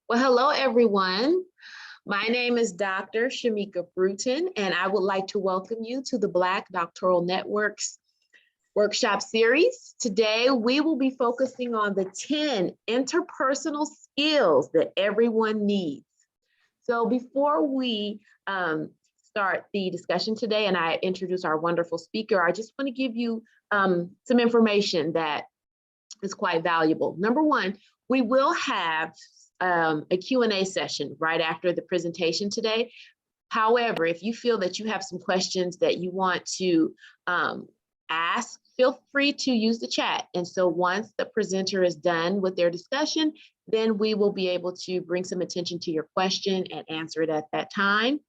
Well, hello, everyone. My name is Dr. Shamika Bruton, and I would like to welcome you to the Black Doctoral Network's workshop series. Today, we will be focusing on the 10 interpersonal skills that everyone needs. So before we start the discussion today and I introduce our wonderful speaker, I just want to give you some information that is quite valuable. Number one, we will have a Q&A session right after the presentation today. However, if you feel that you have some questions that you want to ask, feel free to use the chat. And so once the presenter is done with their discussion, then we will be able to bring some attention to your question and answer it at that time.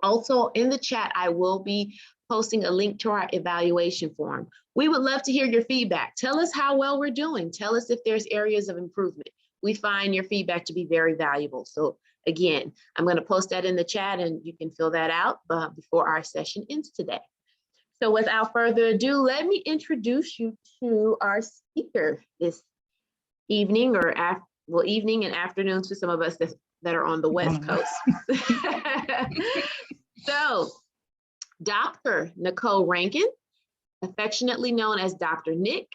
Also in the chat, I will be posting a link to our evaluation form. We would love to hear your feedback. Tell us how well we're doing. Tell us if there's areas of improvement. We find your feedback to be very valuable. So again, I'm going to post that in the chat and you can fill that out before our session ends today. So without further ado, let me introduce you to our speaker this evening, or evening and afternoon to some of us that are on the West Coast. So Dr. Nicole Rankin, affectionately known as Dr. Nick,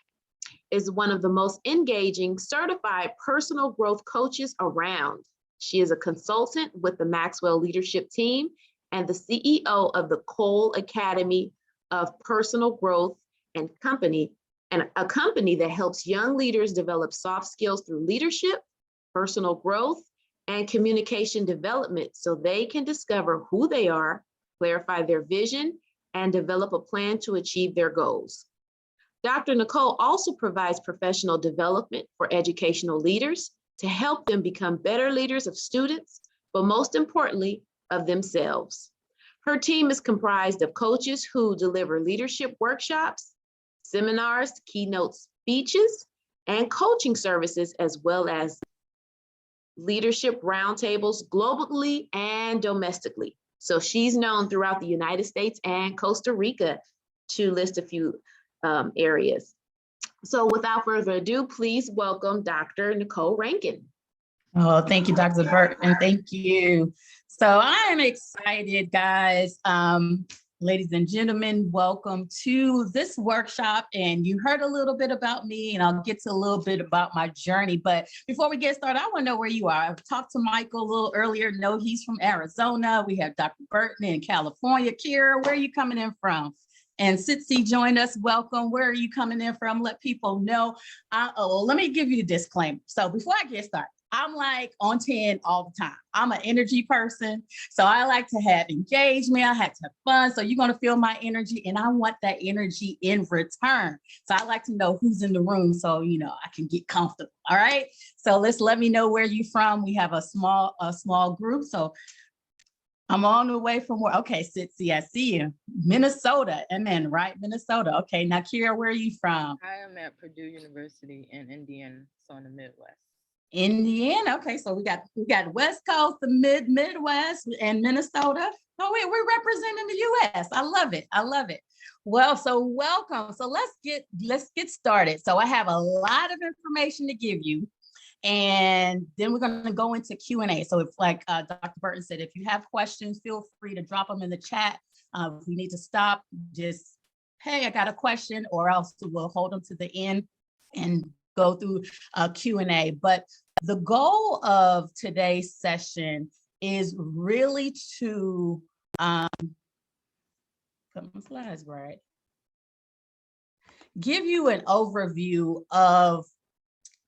is one of the most engaging certified personal growth coaches around. She is a consultant with the Maxwell Leadership Team and the CEO of the Cole Academy of Personal Growth and a company that helps young leaders develop soft skills through leadership, personal growth, and communication development so they can discover who they are, clarify their vision, and develop a plan to achieve their goals. Dr. Nicole also provides professional development for educational leaders to help them become better leaders of students, but most importantly, of themselves. Her team is comprised of coaches who deliver leadership workshops, seminars, keynote speeches, and coaching services, as well as leadership roundtables globally and domestically. So she's known throughout the United States and Costa Rica, to list a few areas. So without further ado, please welcome Dr. Nicole Rankin. Oh, thank you, Dr. Burton. Thank you. So I am excited, guys. Ladies and gentlemen, welcome to this workshop. And you heard a little bit about me, and I'll get to a little bit about my journey. But before we get started, I want to know where you are. I've talked to Michael a little earlier. No, he's from Arizona. We have Dr. Burton in California. Kira, where are you coming in from? And Sitsi joined us. Welcome. Where are you coming in from? Let people know. Let me give you a disclaimer. So before I get started, I'm like on 10 all the time. I'm an energy person. So I like to have engagement. I like to have fun. So you're going to feel my energy, and I want that energy in return. So I like to know who's in the room so, I can get comfortable. All right. So let me know where you're from. We have a small group. So I'm on the way from where, okay, Sitsi, I see you. Minnesota, amen, right? Minnesota. Okay, now Kira, where are you from? I am at Purdue University in Indiana, so in the Midwest. Indiana, okay, so we got West Coast, the Midwest, and Minnesota. Oh, we're representing the U.S. I love it. I love it. Well, so welcome. So let's get started. So I have a lot of information to give you. And then we're going to go into Q&A. So if, like Dr. Burton said, if you have questions, feel free to drop them in the chat. If we need to stop, just, hey, I got a question, or else we'll hold them to the end and go through Q&A. But the goal of today's session is really to, put my slides right, give you an overview of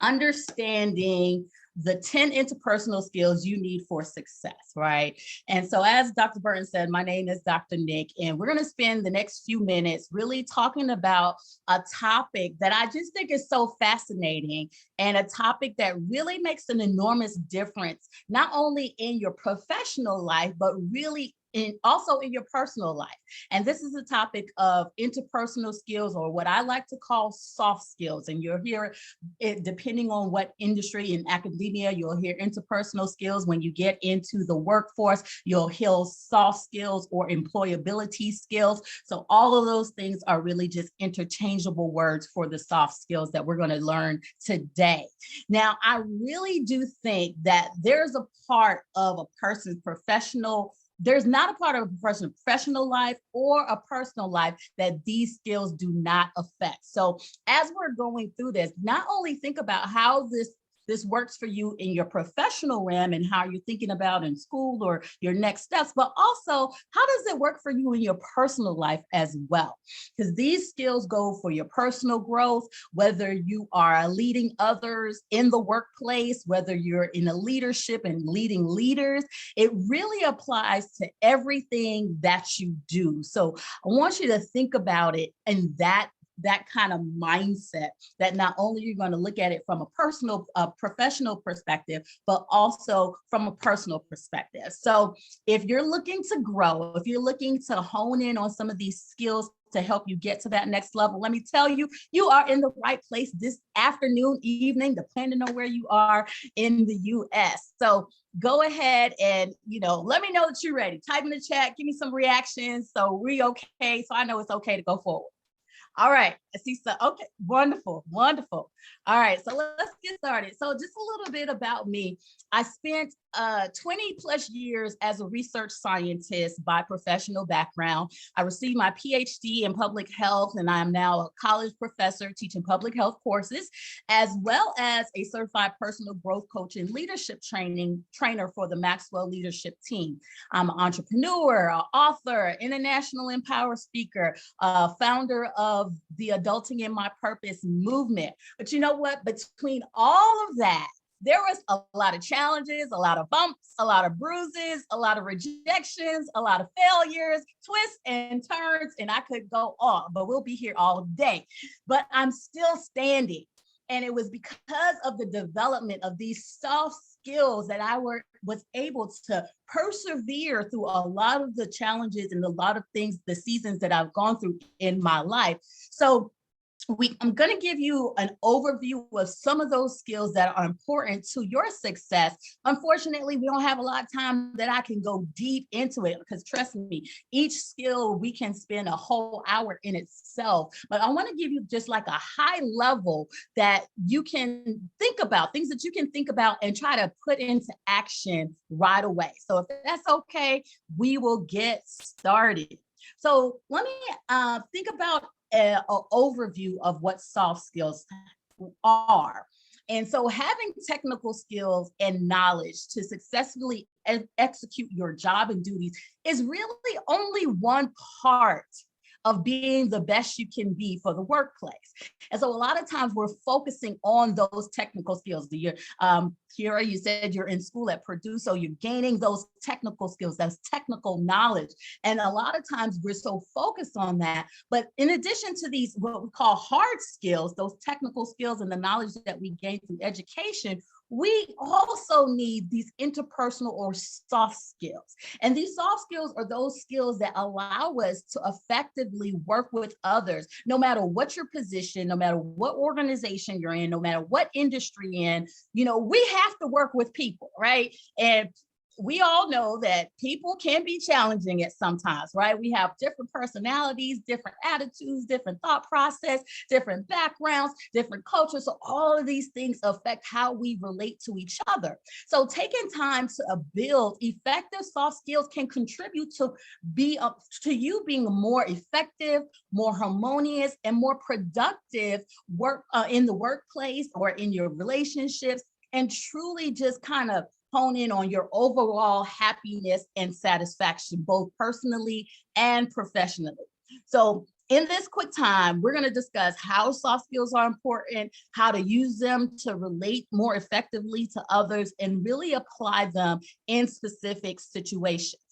understanding the 10 interpersonal skills you need for success, right? And so as Dr. Burton said, my name is Dr. Nick, and we're going to spend the next few minutes really talking about a topic that I just think is so fascinating, and a topic that really makes an enormous difference, not only in your professional life, but really also in your personal life. And this is a topic of interpersonal skills, or what I like to call soft skills. And you'll hear it depending on what industry. In academia, you'll hear interpersonal skills. When you get into the workforce, you'll hear soft skills or employability skills. So all of those things are really just interchangeable words for the soft skills that we're going to learn today. Now, I really do think that there's a part of a person's there's not a part of a person's professional life or a personal life that these skills do not affect. So as we're going through this, not only think about how this works for you in your professional realm and how you're thinking about in school or your next steps, but also how does it work for you in your personal life as well? Because these skills go for your personal growth, whether you are leading others in the workplace, whether you're in a leadership and leading leaders, it really applies to everything that you do. So I want you to think about it in that kind of mindset, that not only you're going to look at it from a professional perspective, but also from a personal perspective. So if you're looking to grow, if you're looking to hone in on some of these skills to help you get to that next level, let me tell you, you are in the right place this afternoon, evening, depending on where you are in the US. So go ahead and, let me know that you're ready. Type in the chat, give me some reactions. So we okay. So I know it's okay to go forward. All right, I see. So, okay, wonderful. All right, so let's get started. So just a little bit about me. I spent 20 plus years as a research scientist by professional background. I received my PhD in public health, and I am now a college professor teaching public health courses, as well as a certified personal growth coach and leadership trainer for the Maxwell leadership team. I'm an entrepreneur, an author, international empower speaker, founder of the Adulting in My Purpose movement. But you know what? Between all of that, there was a lot of challenges, a lot of bumps, a lot of bruises, a lot of rejections, a lot of failures, twists and turns, and I could go on, but we'll be here all day. But I'm still standing. And it was because of the development of these soft skills that I was able to persevere through a lot of the challenges and a lot of things, the seasons that I've gone through in my life. So I'm going to give you an overview of some of those skills that are important to your success. Unfortunately, we don't have a lot of time that I can go deep into it, because trust me, each skill we can spend a whole hour in itself. But I want to give you just like a high level that you can think about, things that you can think about and try to put into action right away. So if that's okay, we will get started. So let me think about an overview of what soft skills are. And so having technical skills and knowledge to successfully execute your job and duties is really only one part of being the best you can be for the workplace. And so a lot of times we're focusing on those technical skills. Kira, you said you're in school at Purdue, so you're gaining those technical skills, that's technical knowledge. And a lot of times we're so focused on that. But in addition to these, what we call hard skills, those technical skills and the knowledge that we gain through education, we also need these interpersonal or soft skills. And these soft skills are those skills that allow us to effectively work with others, no matter what your position, no matter what organization you're in, no matter what industry you're in. We have to work with people, right? And we all know that people can be challenging at sometimes, right? We have different personalities, different attitudes, different thought process, different backgrounds, different cultures. So all of these things affect how we relate to each other. So taking time to build effective soft skills can contribute to you being more effective, more harmonious, and more productive in the workplace or in your relationships, and truly just kind of hone in on your overall happiness and satisfaction, both personally and professionally. So in this quick time, we're going to discuss how soft skills are important, how to use them to relate more effectively to others, and really apply them in specific situations.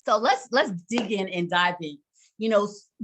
So let's dig in and dive in.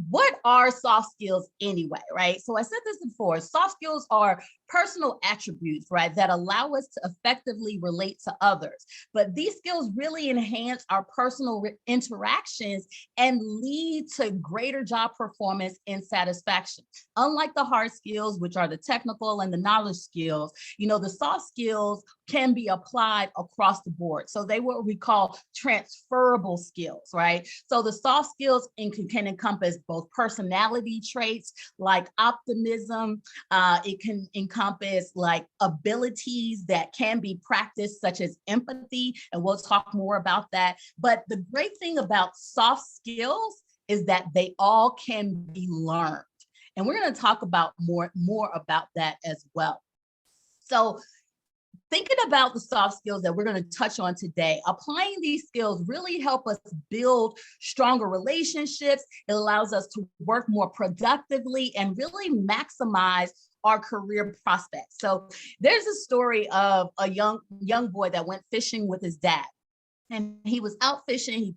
what are soft skills anyway, right? So I said this before, soft skills are personal attributes, right, that allow us to effectively relate to others. But these skills really enhance our personal interactions and lead to greater job performance and satisfaction. Unlike the hard skills, which are the technical and the knowledge skills, the soft skills can be applied across the board. So they what we call transferable skills, right? So the soft skills can encompass both personality traits like optimism. It can encompass like abilities that can be practiced, such as empathy, and we'll talk more about that. But the great thing about soft skills is that they all can be learned. And we're going to talk about more about that as well. So thinking about the soft skills that we're going to touch on today, applying these skills really help us build stronger relationships. It allows us to work more productively and really maximize our career prospects. So there's a story of a young boy that went fishing with his dad, and he was out fishing. He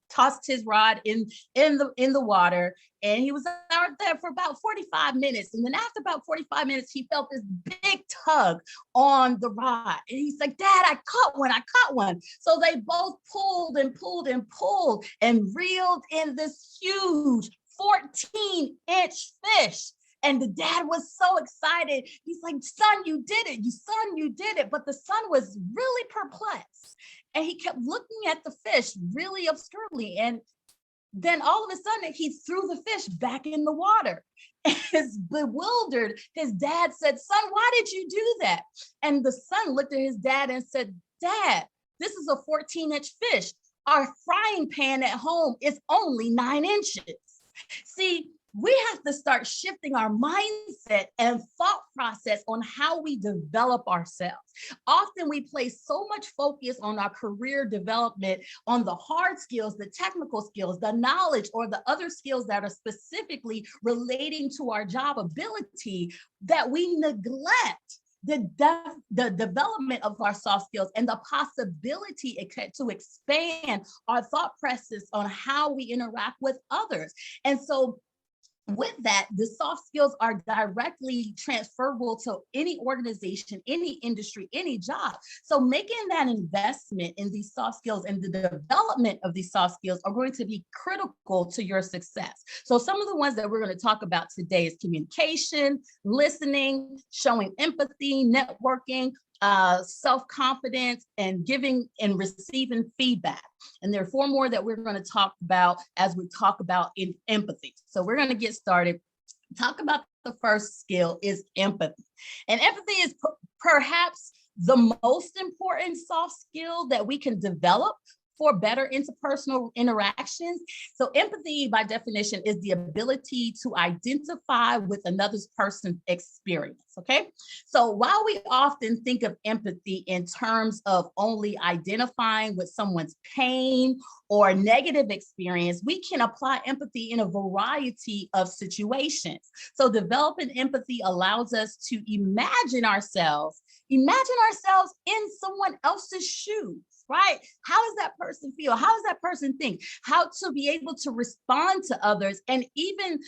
tossed his rod in the water, and he was out there for about 45 minutes. And then after about 45 minutes, he felt this big tug on the rod. And he's like, Dad, I caught one. So they both pulled and pulled and pulled and reeled in this huge 14-inch fish. And the dad was so excited. He's like, son, you did it. Son, you did it. But the son was really perplexed. And he kept looking at the fish really obscurely. And then all of a sudden, he threw the fish back in the water. And he's bewildered. His dad said, son, why did you do that? And the son looked at his dad and said, Dad, this is a 14-inch fish. Our frying pan at home is only 9 inches. See, we have to start shifting our mindset and thought process on how we develop ourselves. Often we place so much focus on our career development, on the hard skills, the technical skills, the knowledge, or the other skills that are specifically relating to our job ability, that we neglect the development of our soft skills and the possibility to expand our thought process on how we interact with others. And so with that, the soft skills are directly transferable to any organization, any industry, any job. So making that investment in these soft skills and the development of these soft skills are going to be critical to your success. So some of the ones that we're going to talk about today is communication, listening, showing empathy, networking, self-confidence, and giving and receiving feedback. And there are 4 more that we're going to talk about as we talk about in empathy. So we're going to get started. Talk about the first skill is empathy. And empathy is perhaps the most important soft skill that we can develop for better interpersonal interactions. So empathy, by definition, is the ability to identify with another person's experience, okay? So while we often think of empathy in terms of only identifying with someone's pain or negative experience, we can apply empathy in a variety of situations. So developing empathy allows us to imagine ourselves in someone else's shoes. Right? How does that person feel? How does that person think? How to be able to respond to others, and even,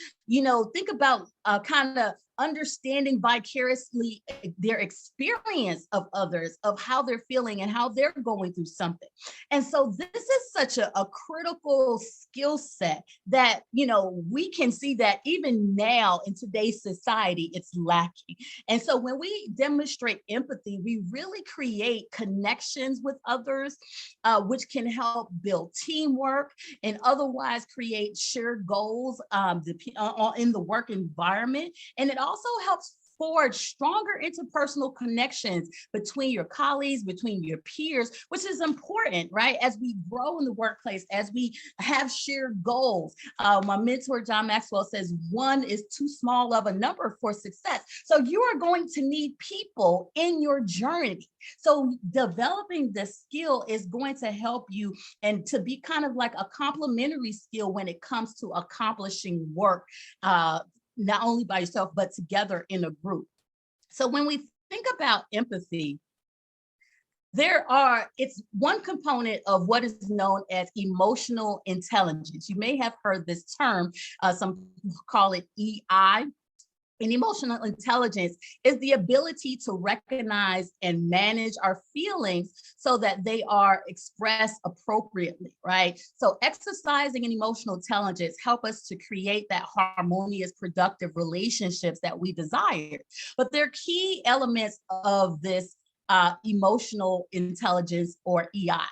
think about kind of understanding vicariously their experience of others, of how they're feeling and how they're going through something. And so this is such a critical skill set that, we can see that even now in today's society, it's lacking. And so when we demonstrate empathy, we really create connections with others, which can help build teamwork and otherwise create shared goals in the work environment. And it also helps forge stronger interpersonal connections between your colleagues, between your peers, which is important, right? As we grow in the workplace, as we have shared goals. My mentor, John Maxwell, says 1 is too small of a number for success. So you are going to need people in your journey. So developing the skill is going to help you and to be kind of like a complementary skill when it comes to accomplishing work, not only by yourself, but together in a group. So when we think about empathy, it's one component of what is known as emotional intelligence. You may have heard this term, some call it EI. And emotional intelligence is the ability to recognize and manage our feelings so that they are expressed appropriately, right? So exercising an emotional intelligence help us to create that harmonious, productive relationships that we desire. But there are key elements of this emotional intelligence, or EI.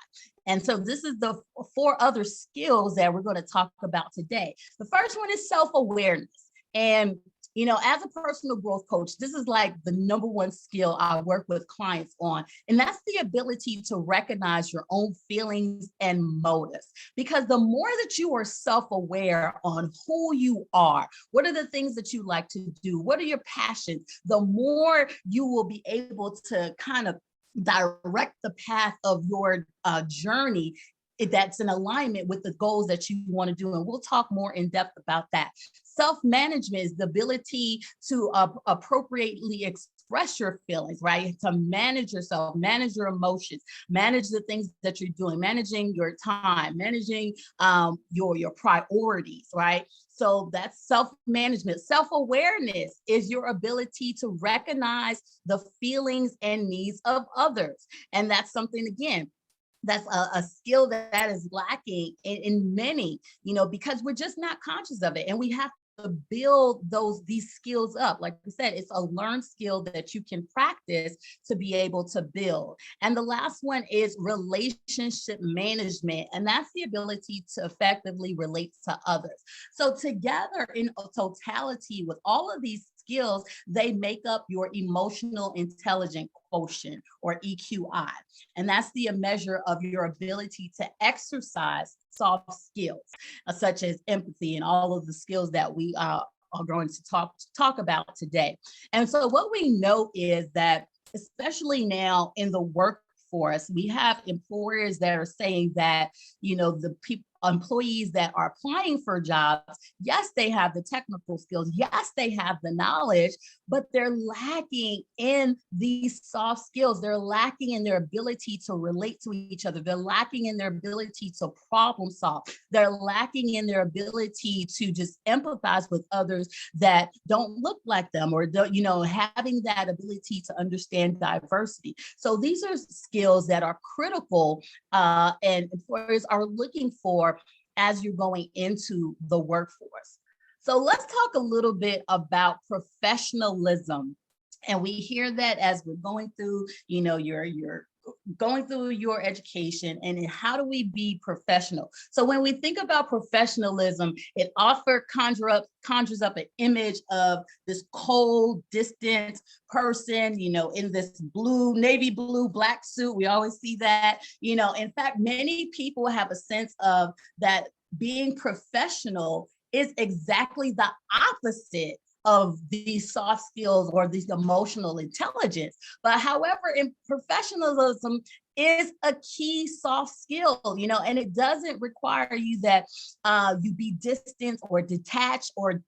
And so this is the 4 other skills that we're going to talk about today. The first one is self-awareness. And as a personal growth coach, this is like the number 1 skill I work with clients on. And that's the ability to recognize your own feelings and motives. Because the more that you are self-aware on who you are, what are the things that you like to do, what are your passions, the more you will be able to kind of direct the path of your journey that's in alignment with the goals that you want to do. And we'll talk more in depth about that. Self-management is the ability to appropriately express your feelings, right? To manage yourself, manage your emotions, manage the things that you're doing, managing your time, managing your priorities, right? So that's self-management. Self-awareness is your ability to recognize the feelings and needs of others. And that's something, again, that's a skill that is lacking in many, because we're just not conscious of it. And we have to build these skills up. Like I said, it's a learned skill that you can practice to be able to build. And the last one is relationship management. And that's the ability to effectively relate to others. So together in totality with all of these skills, they make up your emotional intelligence quotient, or EQI. And that's the measure of your ability to exercise soft skills, such as empathy and all of the skills that we are going to talk about today. And so what we know is that, especially now in the workforce, we have employers that are saying that, the employees that are applying for jobs, yes, they have the technical skills, yes, they have the knowledge, but they're lacking in these soft skills. They're lacking in their ability to relate to each other. They're lacking in their ability to problem solve. They're lacking in their ability to just empathize with others that don't look like them, or having that ability to understand diversity. So these are skills that are critical, and employers are looking for as you're going into the workforce. So let's talk a little bit about professionalism. And we hear that as we're going through, you're going through your education, and how do we be professional? So when we think about professionalism, it conjures up an image of this cold, distant person, in this navy blue, black suit. We always see that, in fact, many people have a sense of that being professional is exactly the opposite of these soft skills or these emotional intelligence. But however, in professionalism is a key soft skill, and it doesn't require you that you be distant or detached or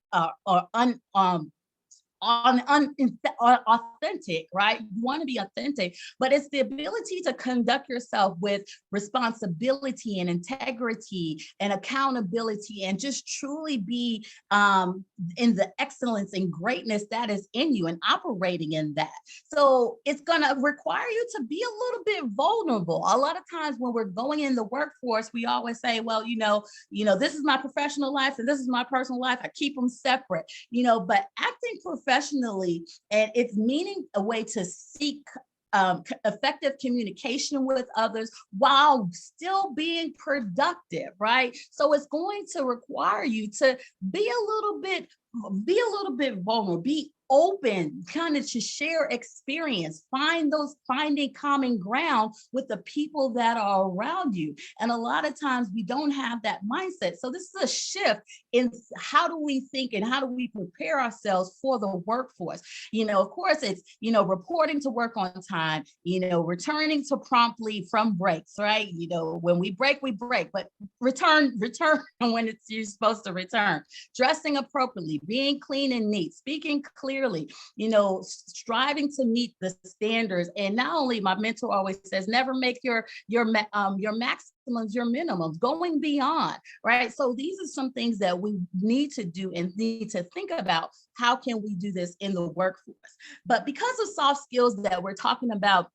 authentic, right? You want to be authentic, but it's the ability to conduct yourself with responsibility and integrity and accountability, and just truly be in the excellence and greatness that is in you and operating in that. So it's going to require you to be a little bit vulnerable. A lot of times when we're going in the workforce, we always say, well, this is my professional life and this is my personal life. I keep them separate, but acting professionally, and it's meaning a way to seek effective communication with others while still being productive, right? So it's going to require you to be a little bit vulnerable, be open, kind of to share experience, finding common ground with the people that are around you. And a lot of times we don't have that mindset. So this is a shift in how do we think and how do we prepare ourselves for the workforce. Of course, it's, reporting to work on time, returning to promptly from breaks, right? When we break, but return when you're supposed to return, dressing appropriately, being clean and neat, speaking clear clearly, you know, striving to meet the standards. And not only, my mentor always says, never make your maximums your minimums, going beyond, right? So these are some things that we need to do and need to think about. How can we do this in the workforce? But because of soft skills that we're talking about,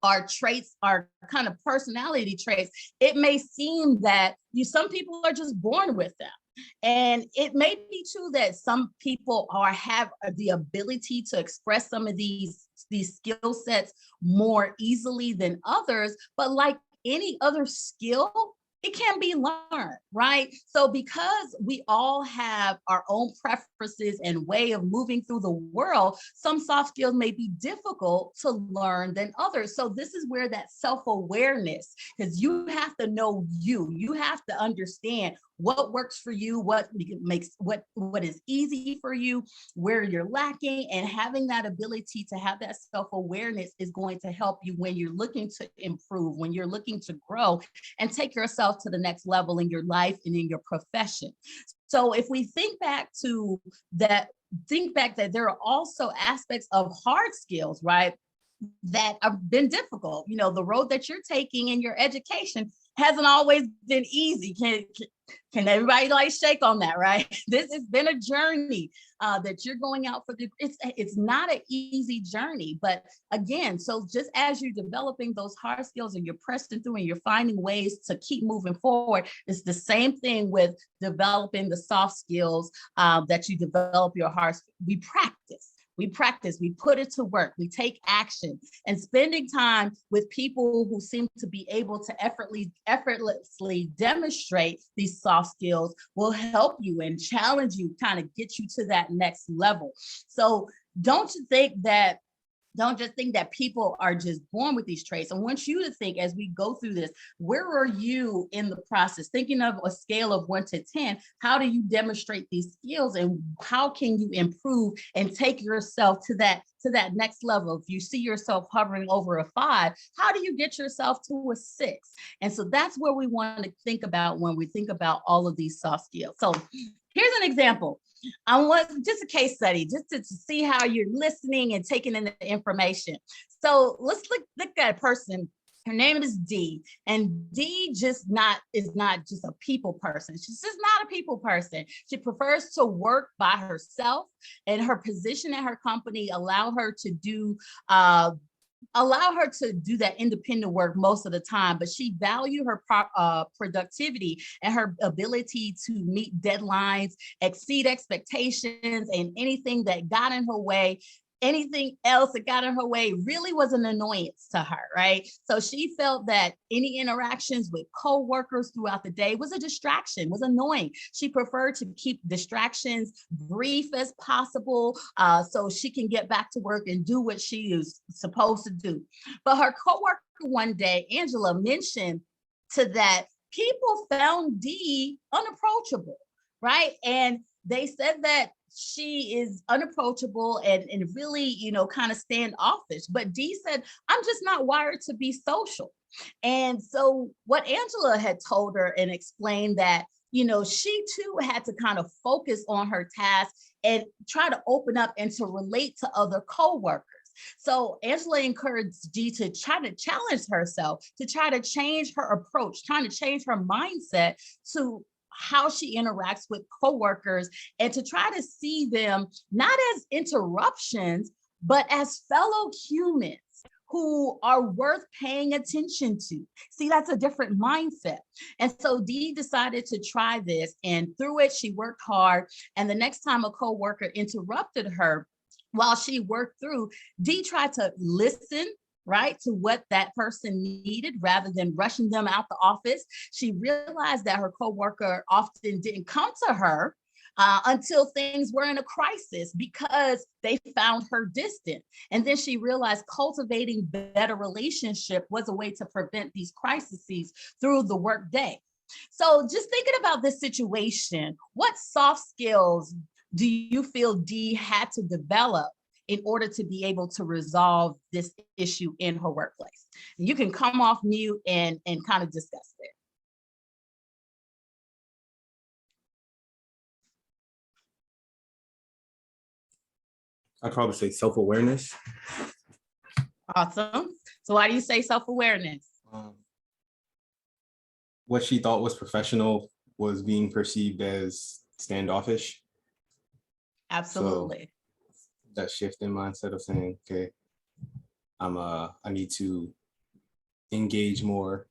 our traits, our kind of personality traits, it may seem that some people are just born with them. And it may be true that some people have the ability to express some of these skill sets more easily than others, but like any other skill, it can be learned, right? So because we all have our own preferences and way of moving through the world, some soft skills may be difficult to learn than others. So this is where that self-awareness, because you have to know you have to understand what works for you, what is easy for you, where you're lacking, and having that ability to have that self-awareness is going to help you when you're looking to improve, when you're looking to grow and take yourself to the next level in your life and in your profession. So if we think back that there are also aspects of hard skills, right, that have been difficult. You know, the road that you're taking in your education hasn't always been easy. Can everybody like shake on that, right? This has been a journey that you're going out for. It's not an easy journey, but again, so just as you're developing those hard skills and you're pressing through and you're finding ways to keep moving forward, it's the same thing with developing the soft skills that you develop your hard. We practice, we put it to work, we take action, and spending time with people who seem to be able to effortlessly demonstrate these soft skills will help you and challenge you, kind of get you to that next level. So don't just think that people are just born with these traits. I want you to think, as we go through this, where are you in the process? Thinking of a scale of 1 to 10, how do you demonstrate these skills and how can you improve and take yourself to that next level? If you see yourself hovering over a 5, how do you get yourself to a 6? And so that's where we want to think about when we think about all of these soft skills. So here's an example. I want just a case study, just to see how you're listening and taking in the information. So let's look at a person. Her name is Dee, and Dee is not just a people person. She's just not a people person. She prefers to work by herself, and her position at her company allow her to do that independent work most of the time, but she valued her productivity and her ability to meet deadlines, exceed expectations, and anything else that got in her way really was an annoyance to her, right? So she felt that any interactions with co-workers throughout the day was a distraction, was annoying. She preferred to keep distractions brief as possible so she can get back to work and do what she is supposed to do. But her co-worker one day, Angela, mentioned to that people found Dee unapproachable, right? And they said that she is unapproachable and really, kind of standoffish. But Dee said, I'm just not wired to be social. And so what Angela had told her and explained that, she too had to kind of focus on her task and try to open up and to relate to other coworkers. So Angela encouraged Dee to try to challenge herself, to try to change her approach, trying to change her mindset to how she interacts with coworkers and to try to see them not as interruptions, but as fellow humans who are worth paying attention to. See, that's a different mindset. And so Dee decided to try this, and through it, she worked hard. And the next time a coworker interrupted her while she worked through, Dee tried to listen, right, to what that person needed rather than rushing them out the office. She realized that her coworker often didn't come to her until things were in a crisis because they found her distant. And then she realized cultivating better relationship was a way to prevent these crises through the workday. So just thinking about this situation, what soft skills do you feel Dee had to develop in order to be able to resolve this issue in her workplace? And you can come off mute and kind of discuss it. I'd probably say self-awareness. Awesome. So why do you say self-awareness? What she thought was professional was being perceived as standoffish. Absolutely. So that shift in mindset of saying, okay, I need to engage more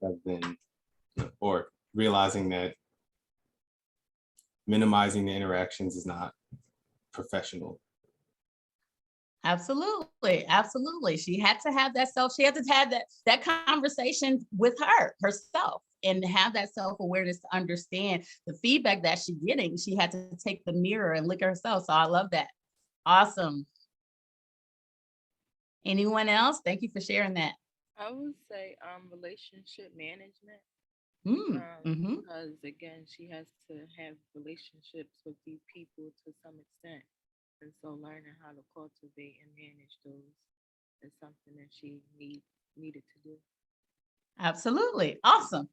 rather than, or realizing that minimizing the interactions is not professional. Absolutely. Absolutely. She had to have she had to have that conversation with herself and have that self-awareness to understand the feedback that she's getting. She had to take the mirror and look at herself. So I love that. Awesome. Anyone else? Thank you for sharing that. I would say relationship management. Mm-hmm. Because again, she has to have relationships with these people to some extent. And so learning how to cultivate and manage those is something that she needed to do. Absolutely. Awesome.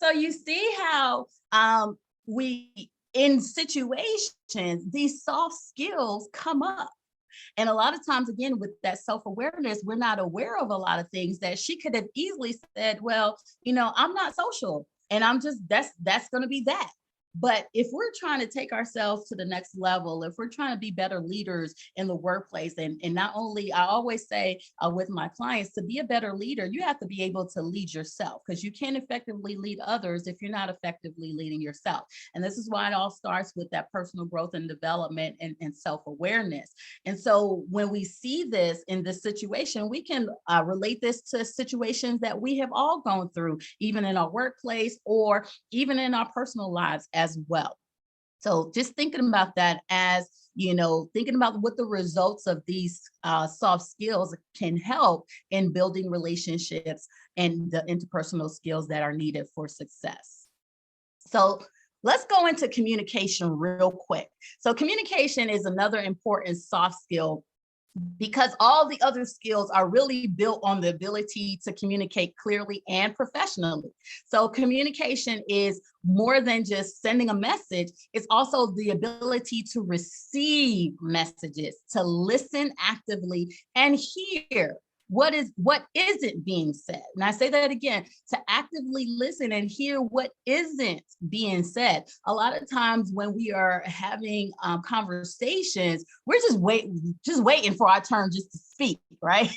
So you see how we, in situations, these soft skills come up. And a lot of times, again, with that self-awareness, we're not aware of a lot of things that she could have easily said, well, I'm not social and I'm just, that's going to be that. But if we're trying to take ourselves to the next level, if we're trying to be better leaders in the workplace, and not only, I always say with my clients, to be a better leader, you have to be able to lead yourself, because you can't effectively lead others if you're not effectively leading yourself. And this is why it all starts with that personal growth and development and self-awareness. And so when we see this in this situation, we can relate this to situations that we have all gone through, even in our workplace or even in our personal lives as well. So just thinking about that as, thinking about what the results of these soft skills can help in building relationships and the interpersonal skills that are needed for success. So let's go into communication real quick. So communication is another important soft skill, because all the other skills are really built on the ability to communicate clearly and professionally. So communication is more than just sending a message. It's also the ability to receive messages, to listen actively and hear what isn't being said. And I say that again, to actively listen and hear what isn't being said. A lot of times when we are having conversations, we're just waiting for our turn just to speak, right?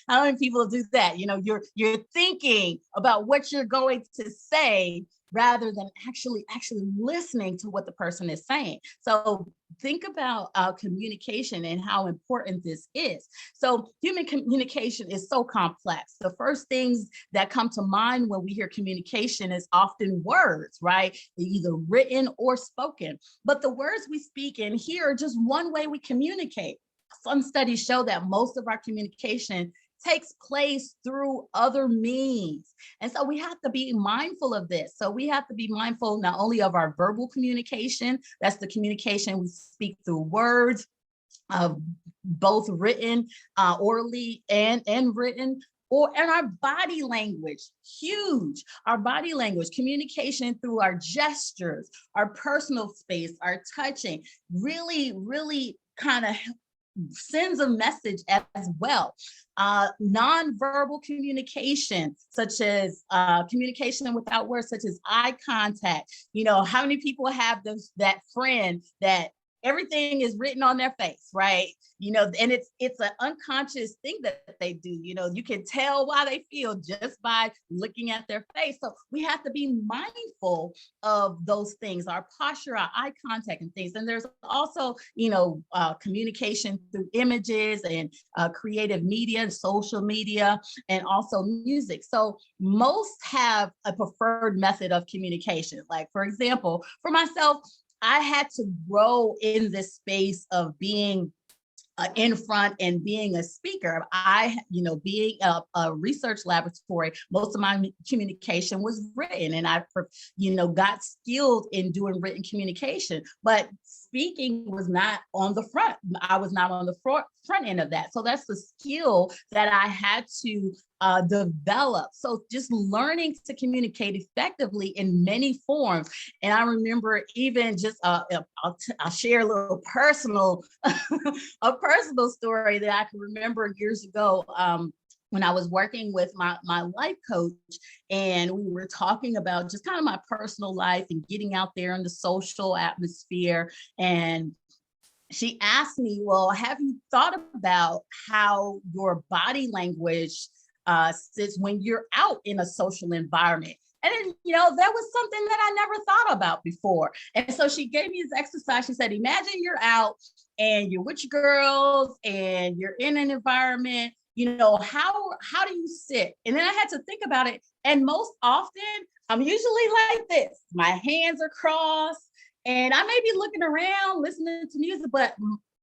How many people do that? You're thinking about what you're going to say rather than actually listening to what the person is saying. So think about communication and how important this is. So human communication is so complex. The first things that come to mind when we hear communication is often words, right? Either written or spoken. But the words we speak and hear are just one way we communicate. Some studies show that most of our communication takes place through other means. And so we have to be mindful of this. So we have to be mindful not only of our verbal communication, that's the communication we speak through words, both written, orally and written, and our body language, huge. Our body language, communication through our gestures, our personal space, our touching, really, really kind of sends a message as well. Non-verbal communication, such as communication without words, such as eye contact. How many people have that friend that everything is written on their face, right? And it's an unconscious thing that they do. You can tell why they feel just by looking at their face. So we have to be mindful of those things, our posture, our eye contact and things. And there's also, communication through images and creative media, social media, and also music. So most have a preferred method of communication. Like, for example, for myself, I had to grow in this space of being in front and being a speaker. Being a research laboratory, most of my communication was written, and I, got skilled in doing written communication, but speaking was not on the front. I was not on the front end of that. So that's the skill that I had to develop. So just learning to communicate effectively in many forms. And I remember even just, I'll share a little personal, a personal story that I can remember years ago. When I was working with my life coach, and we were talking about just kind of my personal life and getting out there in the social atmosphere. And she asked me, well, have you thought about how your body language sits when you're out in a social environment? And then, that was something that I never thought about before. And so she gave me this exercise. She said, imagine you're out and you're with your girls and you're in an environment, how do you sit? And then I had to think about it. And most often I'm usually like this. My hands are crossed and I may be looking around, listening to music, but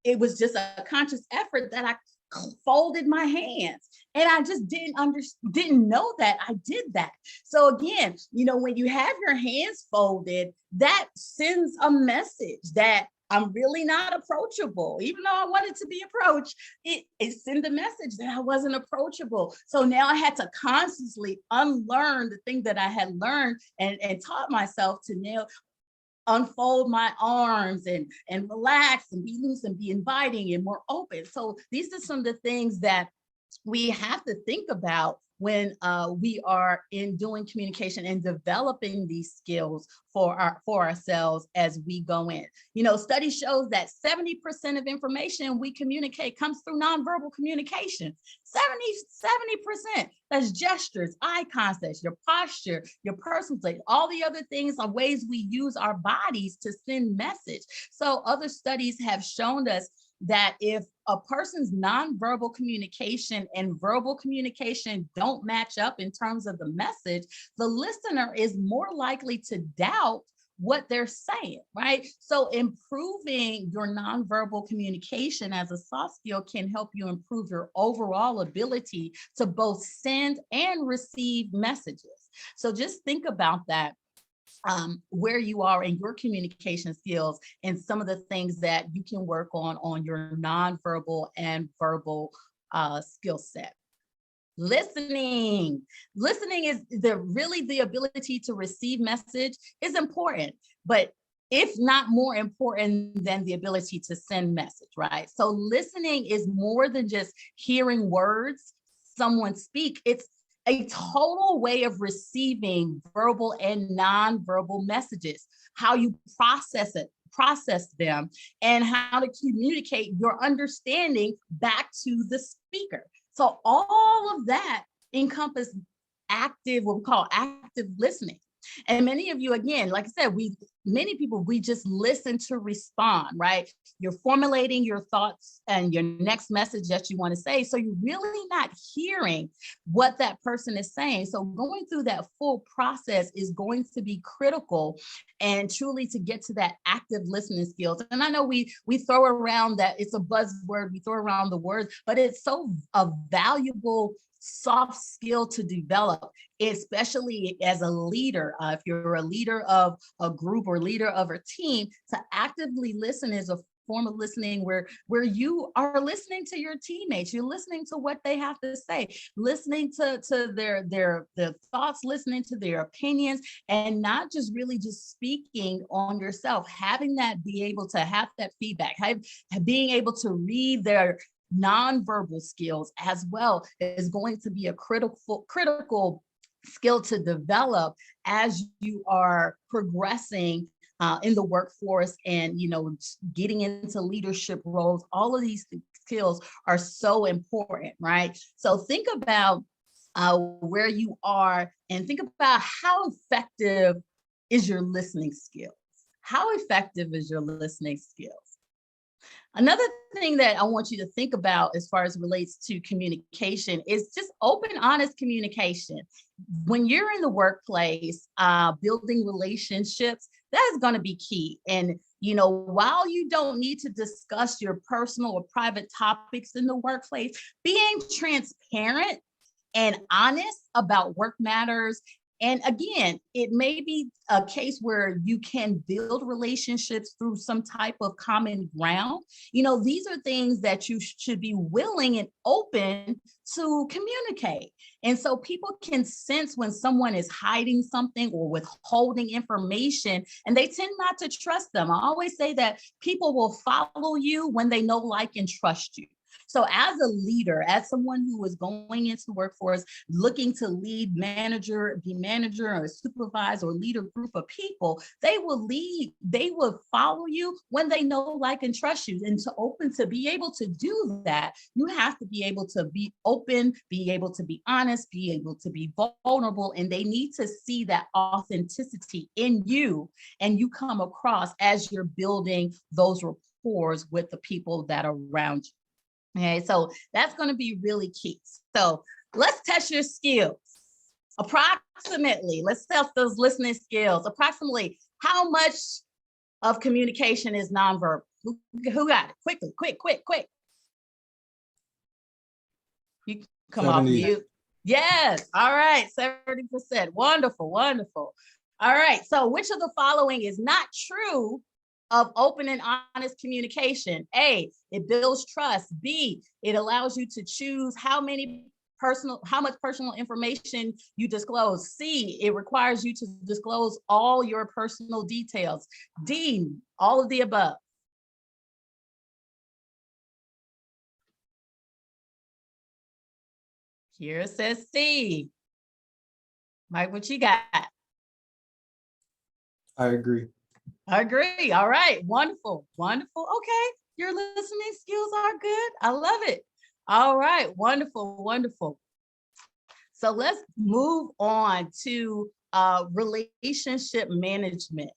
it was just a conscious effort that I folded my hands. And I just didn't know that I did that. So again, when you have your hands folded, that sends a message that I'm really not approachable. Even though I wanted to be approached, it sent a message that I wasn't approachable. So now I had to constantly unlearn the thing that I had learned and taught myself to now unfold my arms and relax and be loose and be inviting and more open. So these are some of the things that we have to think about when we are in doing communication and developing these skills for ourselves as we go in. Study shows that 70% of information we communicate comes through nonverbal communication. 70%. That's gestures, eye contact, your posture, your personal space, all the other things are ways we use our bodies to send message. So other studies have shown us that if a person's nonverbal communication and verbal communication don't match up in terms of the message, the listener is more likely to doubt what they're saying, right? So improving your nonverbal communication as a soft skill can help you improve your overall ability to both send and receive messages. So just think about that. Where you are in your communication skills and some of the things that you can work on your nonverbal and verbal skill set. Listening is the ability to receive message is important, but if not more important than the ability to send message, right? So listening is more than just hearing words someone speak. It's a total way of receiving verbal and nonverbal messages, how you process them, and how to communicate your understanding back to the speaker. So all of that encompass what we call active listening. And many of you, again, like I said, many people, we just listen to respond, right? You're formulating your thoughts and your next message that you want to say. So you're really not hearing what that person is saying. So going through that full process is going to be critical and truly to get to that active listening skills. And I know we throw around that, it's a buzzword, we throw around the words, but it's so a valuable soft skill to develop, especially as a leader. If you're a leader of a group or leader of a team, to actively listen is a form of listening where you are listening to your teammates, you're listening to what they have to say, listening to their thoughts, listening to their opinions, and not just really just speaking on yourself, having that, be able to have that feedback, being able to read their nonverbal skills as well is going to be a critical skill to develop as you are progressing in the workforce and getting into leadership roles. All of these skills are so important, right? So think about where you are and think about how effective is your listening skills. How effective is your listening skills? Another thing that I want you to think about as far as relates to communication is just open, honest communication. When you're in the workplace, building relationships, that is going to be key. And, while you don't need to discuss your personal or private topics in the workplace, being transparent and honest about work matters And again, it may be a case where you can build relationships through some type of common ground. These are things that you should be willing and open to communicate. And so people can sense when someone is hiding something or withholding information, and they tend not to trust them. I always say that people will follow you when they know, like, and trust you. So as a leader, as someone who is going into the workforce, looking to be manager or supervise or lead a group of people, they will follow you when they know, like, and trust you. And to be able to do that, you have to be able to be open, be able to be honest, be able to be vulnerable, and they need to see that authenticity in you, and you come across as you're building those rapport with the people that are around you. Okay, so that's going to be really key. So let's test your skills. Approximately, let's test those listening skills. Approximately, how much of communication is nonverbal? Who got it? Quickly, quick. You can come 70. off mute. Yes. All right. 70%. Wonderful. All right. So which of the following is not true of open and honest communication? A, it builds trust. B, it allows you to choose how much personal information you disclose. C, it requires you to disclose all your personal details. D, all of the above. Here says C. Mike, what you got? I agree. All right. Wonderful. Okay. Your listening skills are good. I love it. All right. Wonderful. So let's move on to relationship management.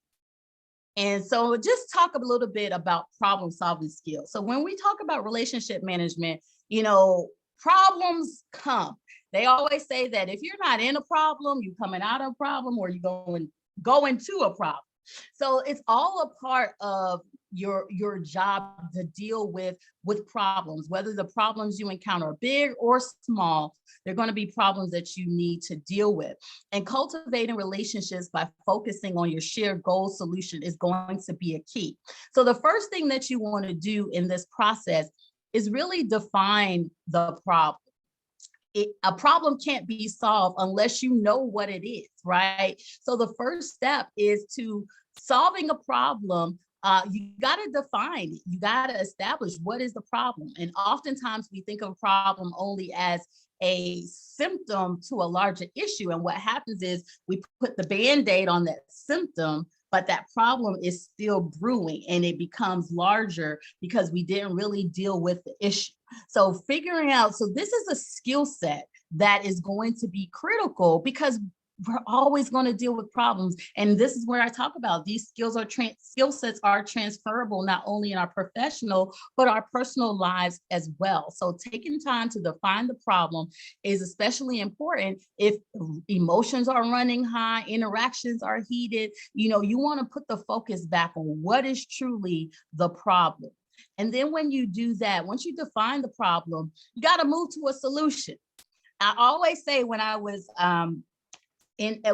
And so just talk a little bit about problem solving skills. So when we talk about relationship management, problems come. They always say that if you're not in a problem, you're coming out of a problem, or you're going to a problem. So it's all a part of your job to deal with problems, whether the problems you encounter are big or small. They're going to be problems that you need to deal with. And cultivating relationships by focusing on your shared goal solution is going to be a key. So the first thing that you want to do in this process is really define the problem. A problem can't be solved unless you know what it is, right? So the first step is to solving a problem. You got to define it. You got to establish what is the problem. And oftentimes we think of a problem only as a symptom to a larger issue. And what happens is we put the Band-Aid on that symptom, but that problem is still brewing and it becomes larger because we didn't really deal with the issue. So figuring out, so this is a skill set that is going to be critical because we're always going to deal with problems. And this is where I talk about these skill sets are transferable, not only in our professional, but our personal lives as well. So taking time to define the problem is especially important if emotions are running high, interactions are heated. You want to put the focus back on what is truly the problem. And then when you do that, once you define the problem, you got to move to a solution. I always say when I was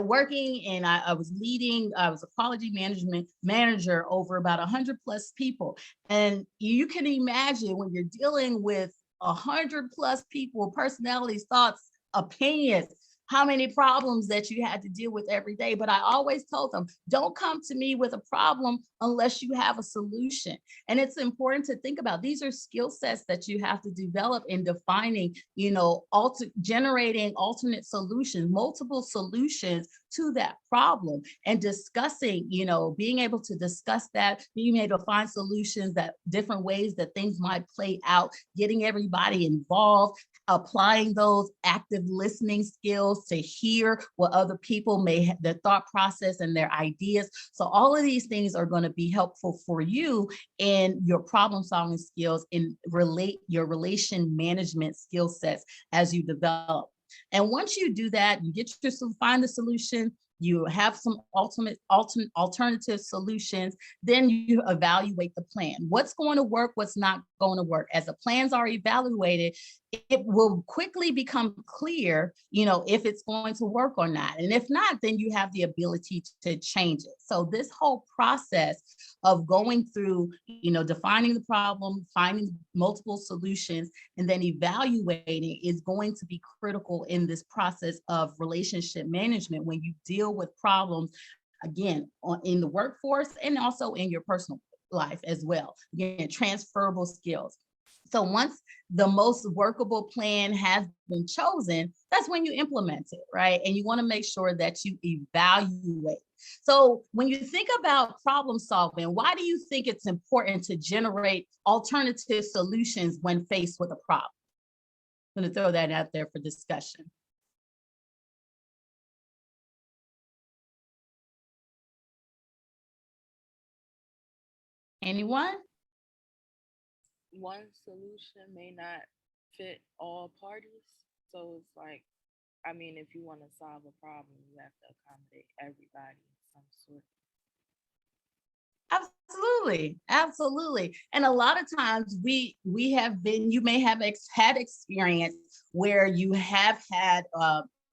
working and I was leading, I was a quality management manager over about 100 plus people. And you can imagine when you're dealing with 100 plus people, personalities, thoughts, opinions, how many problems that you had to deal with every day. But I always told them, don't come to me with a problem unless you have a solution. And it's important to think about, these are skill sets that you have to develop in defining, generating alternate solutions, multiple solutions to that problem, and discussing, being able to discuss that, being able to find solutions, that different ways that things might play out, getting everybody involved, applying those active listening skills to hear what other people may have, their thought process and their ideas. So all of these things are going to be helpful for you in your problem solving skills, in your relation management skill sets as you develop. And once you do that, you find the solution, you have some alternative solutions, then you evaluate the plan. What's going to work, what's not going to work. As the plans are evaluated, it will quickly become clear, if it's going to work or not. And if not, then you have the ability to change it. So this whole process of going through, defining the problem, finding multiple solutions, and then evaluating is going to be critical in this process of relationship management when you deal with problems, again, in the workforce and also in your personal life as well. Again, transferable skills. So once the most workable plan has been chosen, that's when you implement it, right? And you want to make sure that you evaluate. So when you think about problem solving, why do you think it's important to generate alternative solutions when faced with a problem? I'm going to throw that out there for discussion. Anyone? One solution may not fit all parties. So it's like, I mean, if you want to solve a problem, you have to accommodate everybody in some sort. Absolutely, absolutely. And a lot of times you may have had experience where you have had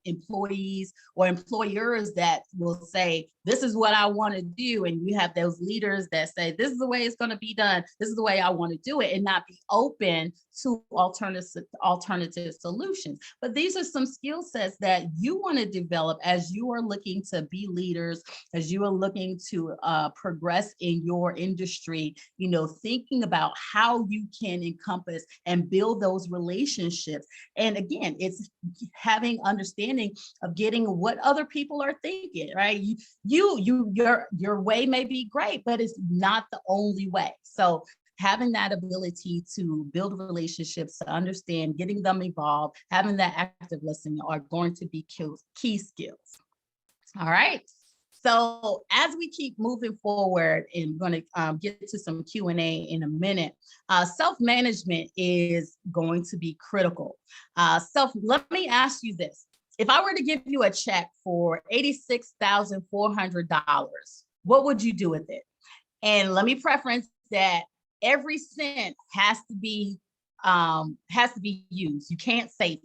employees or employers that will say, this is what I want to do. And you have those leaders that say, this is the way it's going to be done. This is the way I want to do it, and not be open to alternative solutions. But these are some skill sets that you want to develop as you are looking to be leaders, as you are looking to progress in your industry, thinking about how you can encompass and build those relationships. And again, it's having understanding of getting what other people are thinking, right? Your way may be great, but it's not the only way. So having that ability to build relationships, to understand, getting them involved, having that active listening are going to be key skills. All right. So as we keep moving forward, and we're going to get to some Q&A in a minute, self-management is going to be critical. Let me ask you this. If I were to give you a check for $86,400, what would you do with it? And let me preference that every cent has to be used. You can't save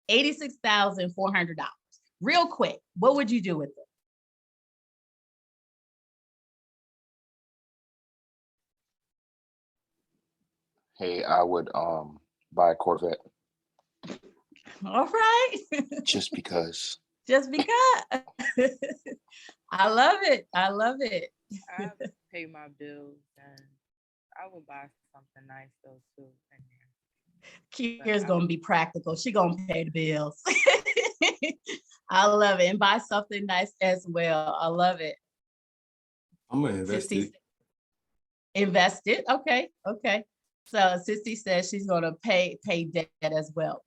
it. $86,400. Real quick, what would you do with it? Hey, I would buy a Corvette. All right. Just because. Just because. I love it. I love it. I pay my bills, and I would buy something nice though too. Kira's gonna be practical. She gonna pay the bills. I love it. And buy something nice as well. I love it. I'm gonna invest it. Invest it. Okay. So Sissy says she's gonna pay debt as well.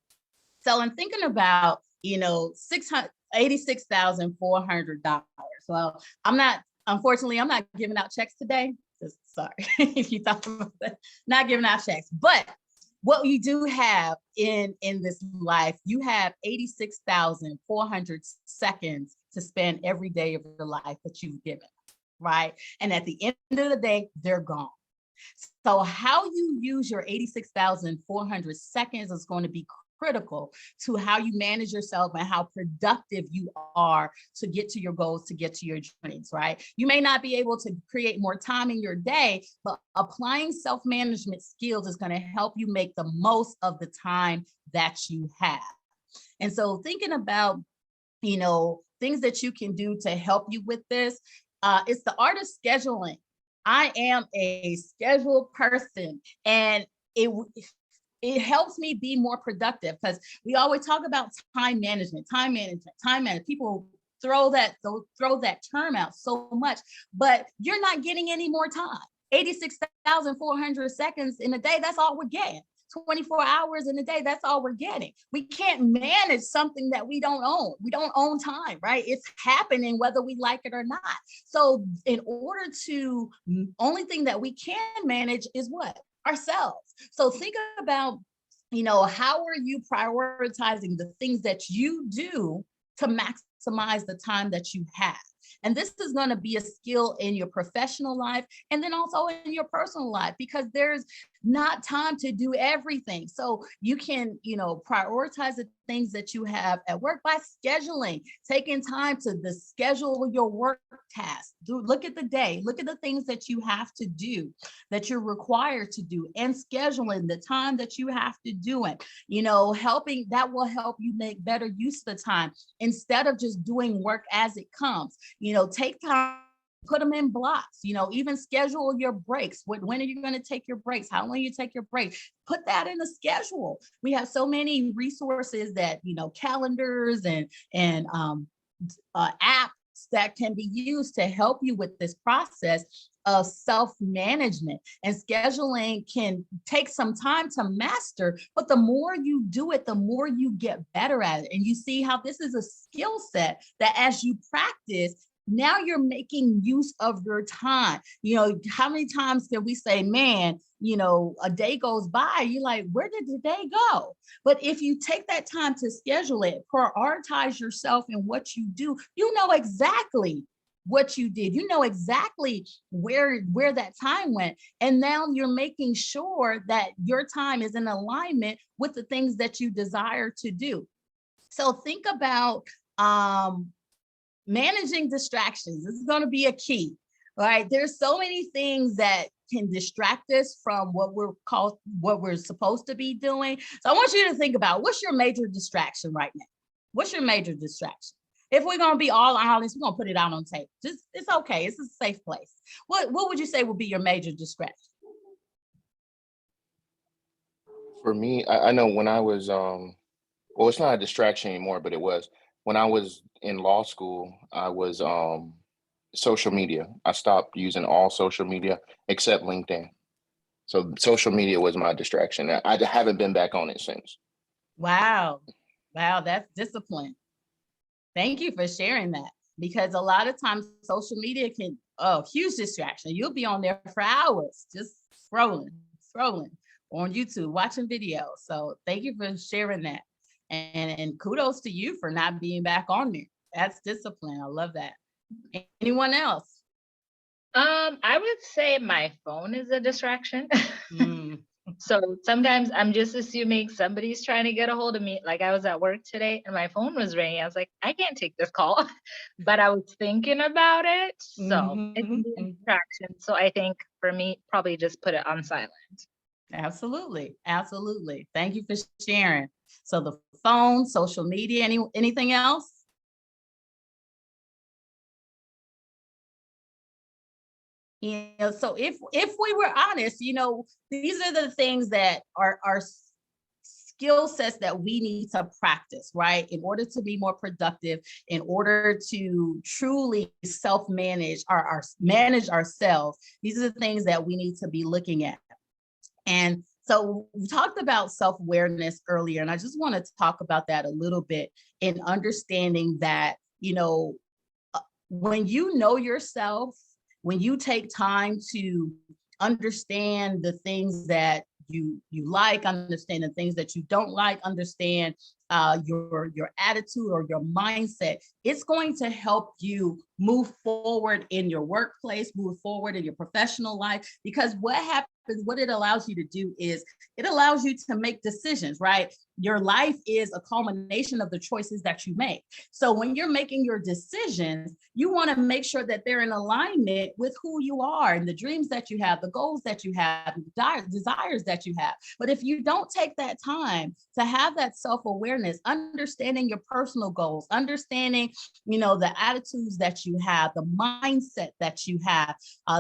So I'm thinking about, $86,400. Well, unfortunately, I'm not giving out checks today. Just sorry if you thought about that. Not giving out checks, but what you do have in this life, you have 86,400 seconds to spend every day of your life that you've given, right? And at the end of the day, they're gone. So how you use your 86,400 seconds is going to be critical to how you manage yourself and how productive you are to get to your goals, to get to your dreams, right? You may not be able to create more time in your day, but applying self-management skills is going to help you make the most of the time that you have. And so thinking about, things that you can do to help you with this, it's the art of scheduling. I am a scheduled person, and it helps me be more productive, because we always talk about time management. People throw that term out so much, but you're not getting any more time. 86,400 seconds in a day, that's all we're getting. 24 hours in a day, that's all we're getting. We can't manage something that we don't own. We don't own time, right? It's happening whether we like it or not. So in order to, only thing that we can manage is what? Ourselves. So think about, how are you prioritizing the things that you do to maximize the time that you have. And this is going to be a skill in your professional life and then also in your personal life, because there's not time to do everything. So you can, prioritize the things that you have at work by scheduling, taking time to schedule your work tasks. Look at the day, look at the things that you have to do, that you're required to do, and scheduling the time that you have to do it. Helping that will help you make better use of the time instead of just doing work as it comes. Take time, put them in blocks, even schedule your breaks. When are you going to take your breaks? How long you take your break? Put that in the schedule. We have so many resources that, calendars and apps that can be used to help you with this process of self-management. And scheduling can take some time to master, but the more you do it, the more you get better at it. And you see how this is a skill set that as you practice, now you're making use of your time. How many times can we say, man, a day goes by, you're like, where did the day go? But if you take that time to schedule it, prioritize yourself in what you do, you know exactly what you did. You know exactly where that time went. And now you're making sure that your time is in alignment with the things that you desire to do. So think about, managing distractions. This is going to be a key, right? There's so many things that can distract us from what we're supposed to be doing. So I want you to think about, what's your major distraction right now? What's your major distraction? If we're going to be all honest, we're going to put it out on tape. It's okay. It's a safe place. What would you say would be your major distraction? For me, I know when I was, well, it's not a distraction anymore, but it was when I was in law school. I was social media. I stopped using all social media except LinkedIn. So social media was my distraction. I haven't been back on it since. Wow, that's discipline. Thank you for sharing that, because a lot of times social media can, huge distraction. You'll be on there for hours, just scrolling on YouTube, watching videos. So thank you for sharing that. And kudos to you for not being back on there. That's discipline. I love that. Anyone else? I would say my phone is a distraction. Mm. So sometimes I'm just assuming somebody's trying to get a hold of me. Like I was at work today and my phone was ringing. I was like, I can't take this call, but I was thinking about it. So it can be a distraction. So I think for me, probably just put it on silent. Absolutely. Absolutely. Thank you for sharing. So the phone, social media, anything else? So if we were honest, these are the things that are skill sets that we need to practice, right? In order to be more productive, in order to truly self-manage manage ourselves. These are the things that we need to be looking at. And so we talked about self-awareness earlier, and I just want to talk about that a little bit in understanding that, when you know yourself, when you take time to understand the things that you like, understand the things that you don't like, understand your attitude or your mindset, it's going to help you move forward in your workplace, move forward in your professional life. Because what it allows you to do is it allows you to make decisions, right? Your life is a culmination of the choices that you make. So when you're making your decisions, you want to make sure that they're in alignment with who you are and the dreams that you have, the goals that you have, desires that you have. But if you don't take that time to have that self-awareness, understanding your personal goals, understanding, the attitudes that you have, the mindset that you have,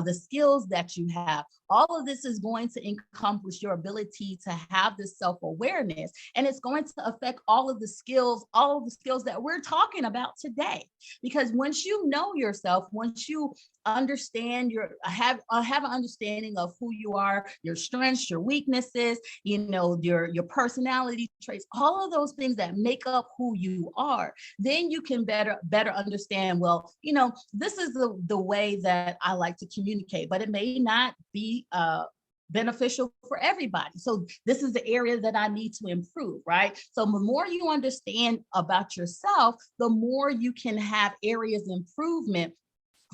the skills that you have, all of this is going to encompass your ability to have this self-awareness, and it's going to affect all of the skills that we're talking about today. Because once you know yourself, once you understand have an understanding of who you are, your strengths, your weaknesses, your personality traits, all of those things that make up who you are, then you can better understand, well, this is the way that I like to communicate, but it may not be beneficial for everybody. So this is the area that I need to improve, right? So the more you understand about yourself, the more you can have areas of improvement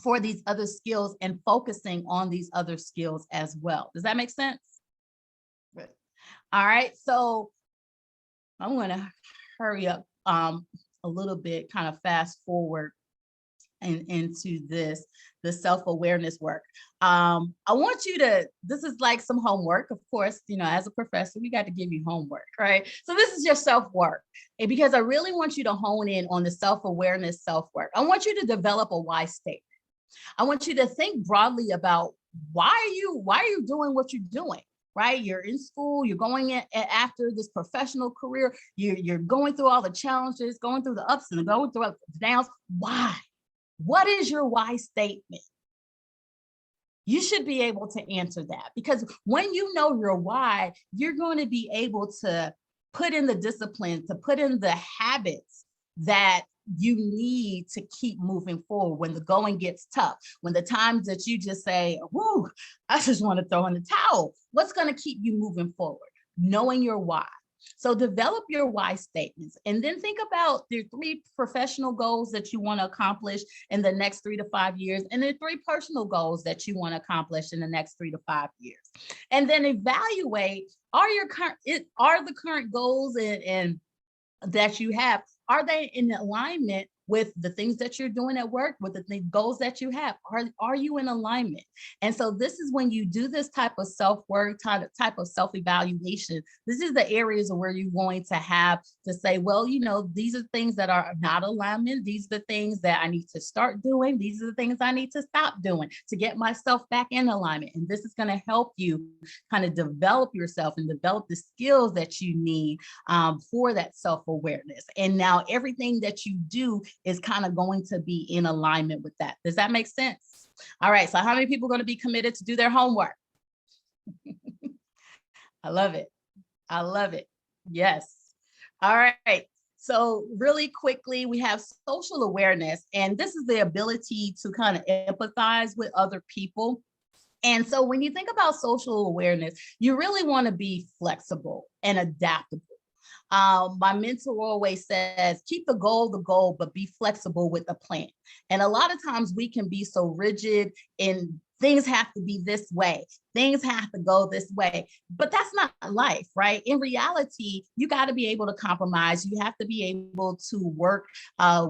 for these other skills and focusing on these other skills as well. Does that make sense? Good. All right, so I'm going to hurry up a little bit, kind of fast forward into the self-awareness work. I want you to, this is like some homework, of course, you know, as a professor, we got to give you homework, right? So this is your self-work. And because I really want you to hone in on the self-awareness self-work, I want you to develop a why statement. I want you to think broadly about why are you doing what you're doing? Right? You're in school, you're going in after this professional career, you're going through all the challenges, going through the ups and going through the downs. Why? What is your why statement? You should be able to answer that, because when you know your why, you're going to be able to put in the discipline, to put in the habits that you need to keep moving forward when the going gets tough, when the times that you just say, whoo, I just want to throw in the towel. What's going to keep you moving forward? Knowing your why. So develop your why statements, and then think about your 3 professional goals that you want to accomplish in the next 3 to 5 years, and the 3 personal goals that you want to accomplish in the next 3 to 5 years. And then evaluate, are the current goals and that you have, are they in alignment with the things that you're doing at work, with the goals that you have? Are you in alignment? And so this is when you do this type of self-work, type of self-evaluation, this is the areas where you're going to have to say, well, you know, these are things that are not alignment. These are the things that I need to start doing. These are the things I need to stop doing to get myself back in alignment. And this is going to help you kind of develop yourself and develop the skills that you need for that self-awareness. And now everything that you do is kind of going to be in alignment with that. Does that make sense? All right, so how many people are going to be committed to do their homework? I love it. I love it. Yes. All right. So really quickly, we have social awareness, and this is the ability to kind of empathize with other people. And so when you think about social awareness, you really want to be flexible and adaptable. My mentor always says, keep the goal, but be flexible with the plan. And a lot of times we can be so rigid in things have to be this way. Things have to go this way, but that's not life, right? In reality, you got to be able to compromise. You have to be able to work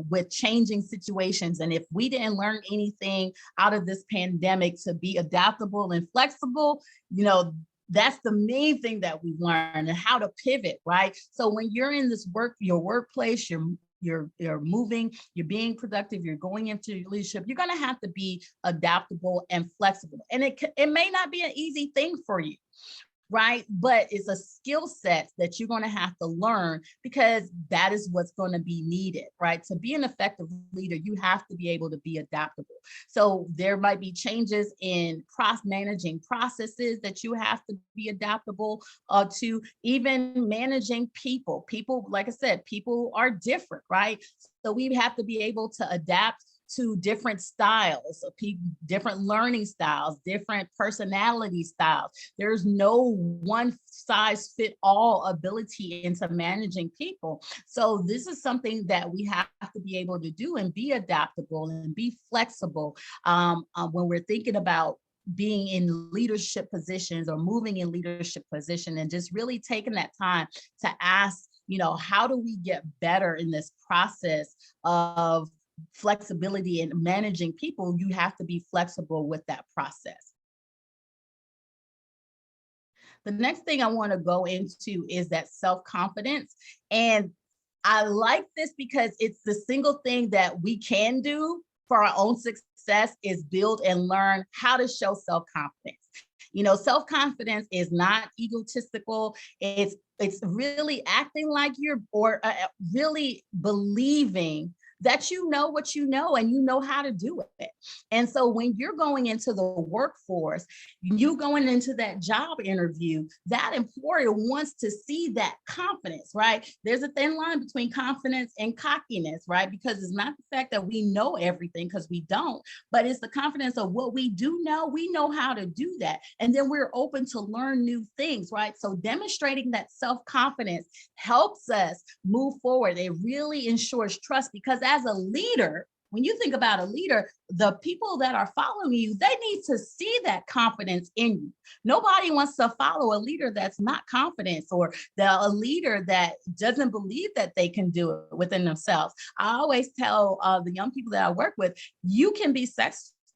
with changing situations. And if we didn't learn anything out of this pandemic to be adaptable and flexible, you know, that's the main thing that we've learned, and how to pivot, right? So when you're in this your workplace, you're moving, you're being productive, you're going into your leadership, you're going to have to be adaptable and flexible. And it may not be an easy thing for you, right? But it's a skill set that you're going to have to learn, because that is what's going to be needed, right? To be an effective leader, you have to be able to be adaptable. So there might be changes in managing processes that you have to be adaptable to, even managing people. People, like I said, people are different, right? So we have to be able to adapt to different styles, different learning styles, different personality styles. There's no one size fit all ability into managing people. So this is something that we have to be able to do, and be adaptable and be flexible when we're thinking about being in leadership positions or moving in leadership position, and just really taking that time to ask, you know, how do we get better in this process of flexibility and managing people? You have to be flexible with that process. The next thing I want to go into is that self-confidence. And I like this because it's the single thing that we can do for our own success, is build and learn how to show self-confidence. You know, self-confidence is not egotistical. It's really acting like you're, or really believing that you know what you know and you know how to do it. And so when you're going into the workforce, you going into that job interview, that employer wants to see that confidence, right? There's a thin line between confidence and cockiness, right? Because it's not the fact that we know everything, because we don't, but it's the confidence of what we do know. We know how to do that. And then we're open to learn new things, right? So demonstrating that self-confidence helps us move forward. It really ensures trust, because as a leader, when you think about a leader, the people that are following you, they need to see that confidence in you. Nobody wants to follow a leader that's not confident, or a leader that doesn't believe that they can do it within themselves. I always tell the young people that I work with, you can be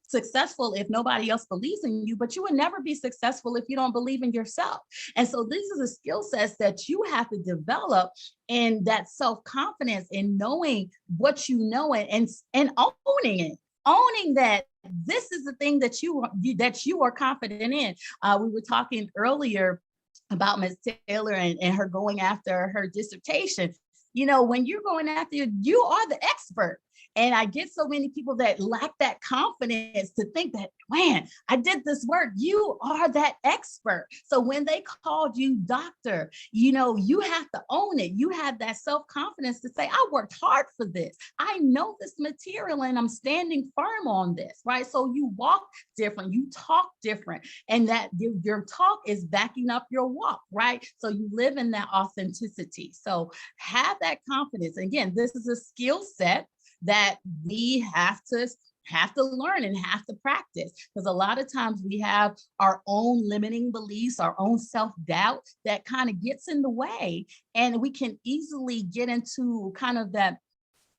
successful if nobody else believes in you, but you will never be successful if you don't believe in yourself. And so this is a skill set that you have to develop, and that self-confidence in knowing what you know, and owning it, owning that this is the thing that you are confident in. We were talking earlier about Ms. Taylor and her going after her dissertation. You know, when you're going after, you are the expert. And I get so many people that lack that confidence to think that, man, I did this work. You are that expert. So when they called you doctor, you know, you have to own it. You have that self-confidence to say, I worked hard for this. I know this material and I'm standing firm on this, right? So you walk different, you talk different, and that your talk is backing up your walk, right? So you live in that authenticity. So have that confidence. Again, this is a skill set that we have to learn and have to practice, because a lot of times we have our own limiting beliefs, our own self-doubt that kind of gets in the way, and we can easily get into kind of that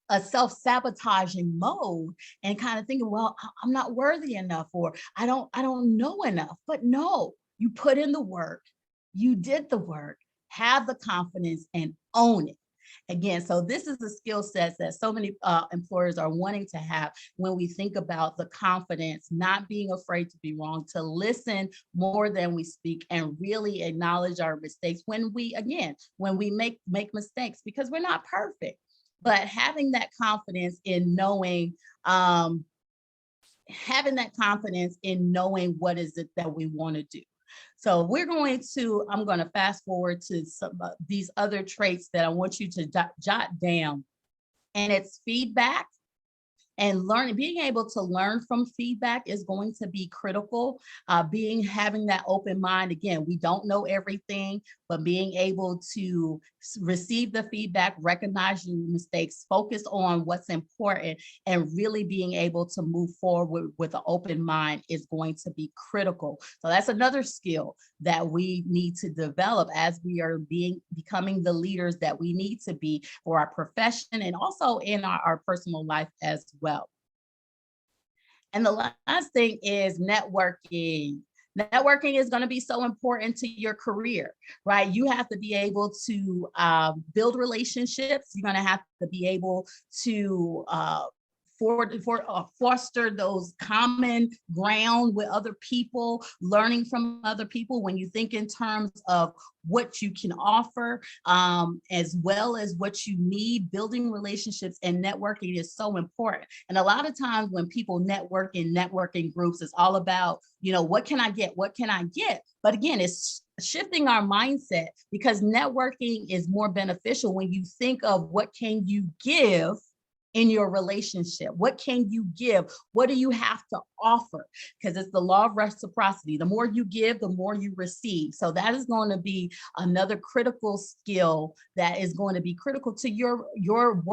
a self-sabotaging mode and kind of thinking, well, I'm not worthy enough, or I don't know enough. But no, you put in the work, you did the work, have the confidence, and own it. Again, so this is the skill sets that so many employers are wanting to have when we think about the confidence, not being afraid to be wrong, to listen more than we speak, and really acknowledge our mistakes when we make mistakes, because we're not perfect. But having that confidence in knowing, what is it that we want to do. So I'm going to fast forward to some of these other traits that I want you to jot down. And it's feedback. And being able to learn from feedback is going to be critical. Having that open mind. Again, we don't know everything, but being able to receive the feedback, recognize your mistakes, focus on what's important, and really being able to move forward with an open mind is going to be critical. So that's another skill that we need to develop as we are becoming the leaders that we need to be for our profession, and also in our personal life as well. And the last thing is networking. Networking is going to be so important to your career, right? You have to be able to build relationships. You're going to have to be able to foster those common ground with other people, learning from other people. When you think in terms of what you can offer, as well as what you need, building relationships and networking is so important. And a lot of times when people network in networking groups, it's all about, what can I get? What can I get? But again, it's shifting our mindset, because networking is more beneficial when you think of what can you give in your relationship. What can you give? What do you have to offer? Because it's the law of reciprocity. The more you give, the more you receive. So that is going to be another critical skill that is going to be critical to your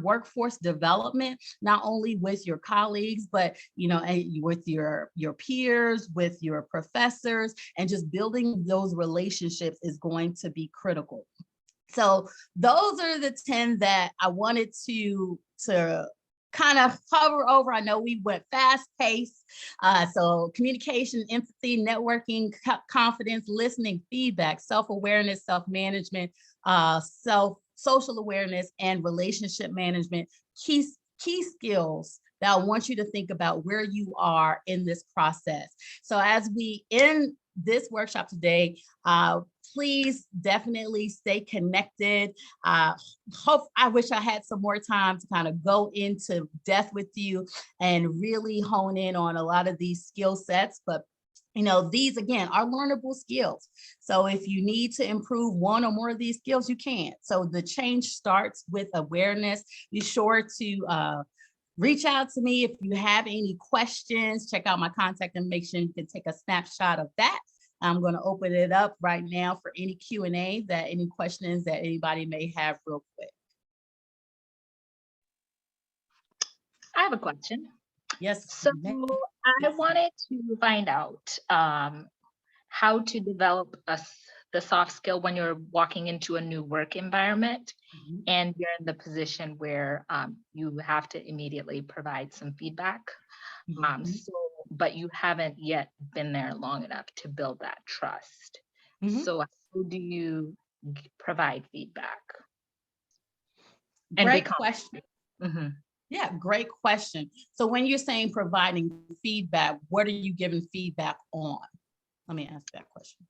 workforce development, not only with your colleagues, but with your peers, with your professors, and just building those relationships is going to be critical. So those are the 10 that I wanted to kind of hover over. I know we went fast paced. So communication, empathy, networking, confidence, listening, feedback, self-awareness, self-management, social awareness, and relationship management. Key skills that I want you to think about where you are in this process. So as we end this workshop today. Please definitely stay connected. I wish I had some more time to kind of go into depth with you and really hone in on a lot of these skill sets, but these again are learnable skills. So if you need to improve one or more of these skills, you can. So the change starts with awareness. Be sure to reach out to me if you have any questions. Check out my contact information. You can take a snapshot of that. I'm going to open it up right now for any Q&A, any questions that anybody may have real quick. I have a question. Yes. So I wanted to find out how to develop the soft skill when you're walking into a new work environment and you're in the position where you have to immediately provide some feedback. But you haven't yet been there long enough to build that trust. So how do you provide feedback? Great question. Yeah, great question. So when you're saying providing feedback, what are you giving feedback on? Let me ask that question.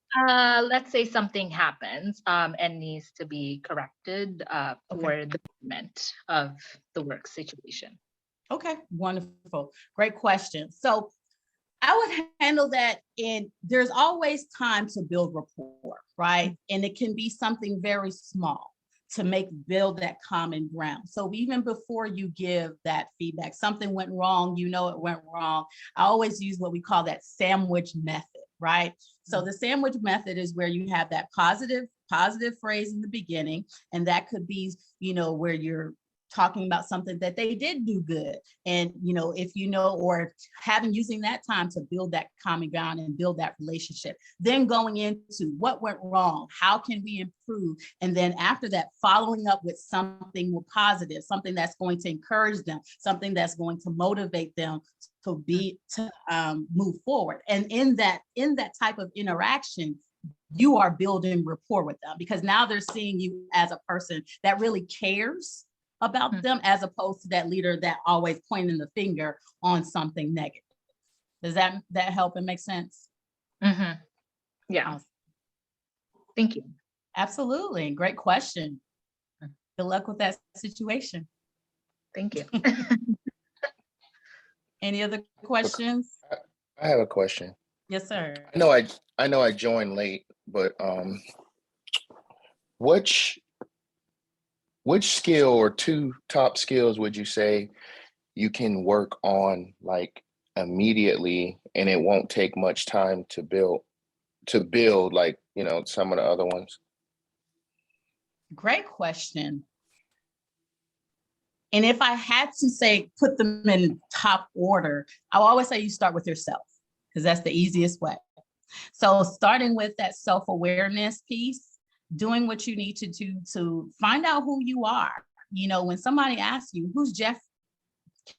Let's say something happens and needs to be corrected for the betterment of the work situation. Okay, wonderful. Great question. So I would handle that there's always time to build rapport, right? And it can be something very small to build that common ground. So even before you give that feedback, something went wrong, it went wrong. I always use what we call that sandwich method, right? So the sandwich method is where you have that positive phrase in the beginning, and that could be, where you're talking about something that they did do good. And, if or using that time to build that common ground and build that relationship, then going into what went wrong, how can we improve? And then after that, following up with something positive, something that's going to encourage them, something that's going to motivate them to move forward. And in that type of interaction, you are building rapport with them, because now they're seeing you as a person that really cares about them, as opposed to that leader that always pointing the finger on something negative. Does that help and make sense? Yeah. Awesome. Thank you. Absolutely. Great question. Good luck with that situation. Thank you. Any other questions? I have a question. Yes, sir. I know I joined late, but which skill or two top skills would you say you can work on like immediately and it won't take much time to build like, some of the other ones? Great question. And if I had to say, put them in top order, I will always say you start with yourself, because that's the easiest way. So starting with that self-awareness piece, doing what you need to do to find out who you are. When somebody asks you, who's Jeff?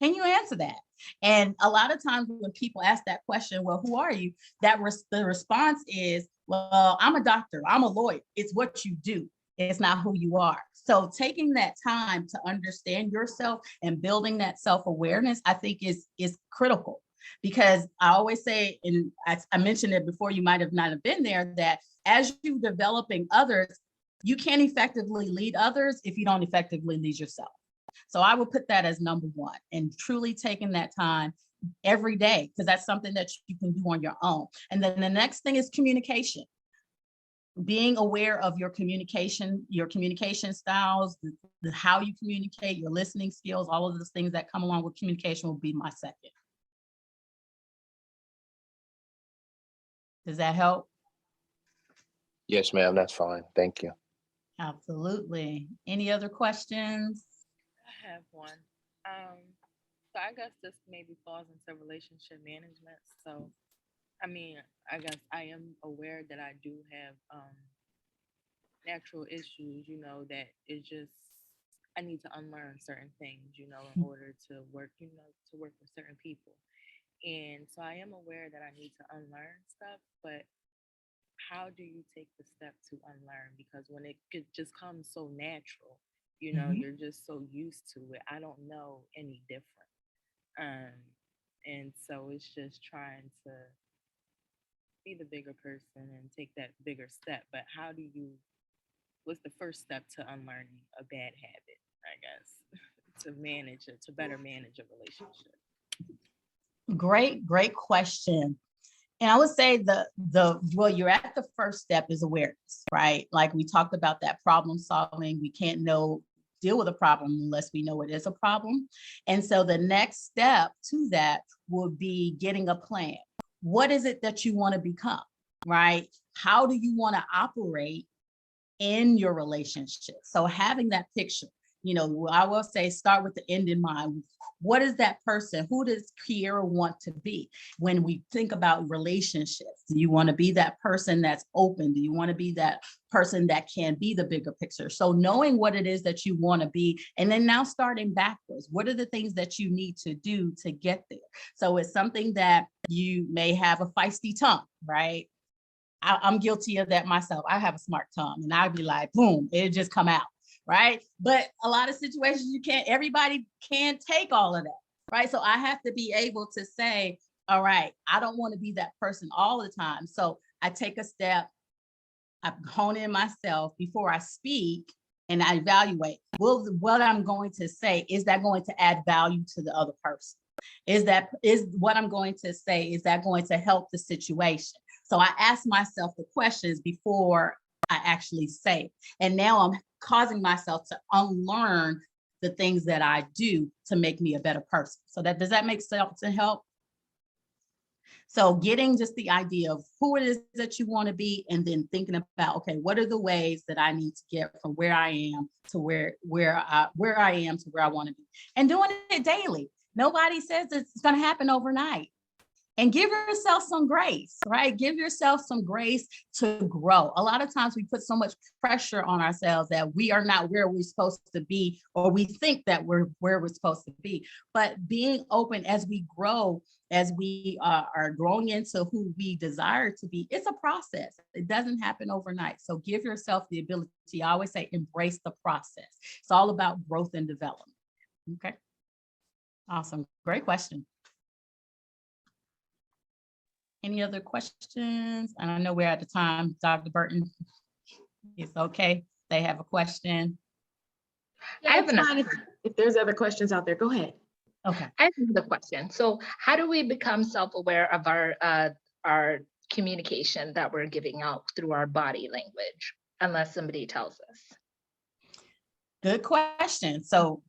Can you answer that? And a lot of times when people ask that question, well, who are you? The response is, well, I'm a doctor, I'm a lawyer. It's what you do. It's not who you are. So taking that time to understand yourself and building that self-awareness, I think is critical. Because I always say, and I mentioned it before, you might have not have been there, that as you're developing others, you can't effectively lead others if you don't effectively lead yourself. So I would put that as number one, and truly taking that time every day, because that's something that you can do on your own. And then the next thing is communication. Being aware of your communication styles, how you communicate, your listening skills, all of those things that come along with communication will be my second. Does that help? Yes, ma'am. That's fine. Thank you. Absolutely. Any other questions? I have one. So I guess this maybe falls into relationship management. So, I guess I am aware that I do have natural issues, that it just, I need to unlearn certain things, in order to work, to work with certain people. And so I am aware that I need to unlearn stuff, but how do you take the step to unlearn? Because when it just comes so natural, you're just so used to it. I don't know any different. And so it's just trying to be the bigger person and take that bigger step. But what's the first step to unlearning a bad habit, I guess, to better manage a relationship? Great question. And I would say well, you're at the first step is awareness, right? Like we talked about that problem solving. We can't deal with a problem unless we know it is a problem. And so the next step to that would be getting a plan. What is it that you want to become, right? How do you want to operate in your relationship? So having that picture, I will say start with the end in mind. What is that person? Who does Kiera want to be? When we think about relationships, do you want to be that person that's open? Do you want to be that person that can be the bigger picture? So knowing what it is that you want to be, and then now starting backwards, what are the things that you need to do to get there? So it's something that you may have a feisty tongue, right? I'm guilty of that myself. I have a smart tongue and I'd be like, boom, it just come out. Right. But a lot of situations everybody can't take all of that. Right. So I have to be able to say, all right, I don't want to be that person all the time. So I take a step, I hone in myself before I speak and I evaluate, what I'm going to say, is that going to add value to the other person? Is what I'm going to say, is that going to help the situation? So I ask myself the questions before I actually say. And now I'm causing myself to unlearn the things that I do to make me a better person. So does that make sense and help? So getting just the idea of who it is that you want to be, and then thinking about, okay, what are the ways that I need to get from where I am to where I am to where I want to be, and doing it daily. Nobody says it's going to happen overnight. And give yourself some grace, right? Give yourself some grace to grow. A lot of times we put so much pressure on ourselves that we are not where we're supposed to be, or we think that we're where we're supposed to be. But being open as we grow, as we are growing into who we desire to be, it's a process. It doesn't happen overnight. So give yourself the ability. I always say, embrace the process. It's all about growth and development. Okay. Awesome. Great question. Any other questions? And I know we're at the time, Dr. Burton. It's okay. They have a question. Yeah, I have if there's other questions out there, go ahead. Okay. I have another question. So how do we become self-aware of our communication that we're giving out through our body language, unless somebody tells us? Good question. So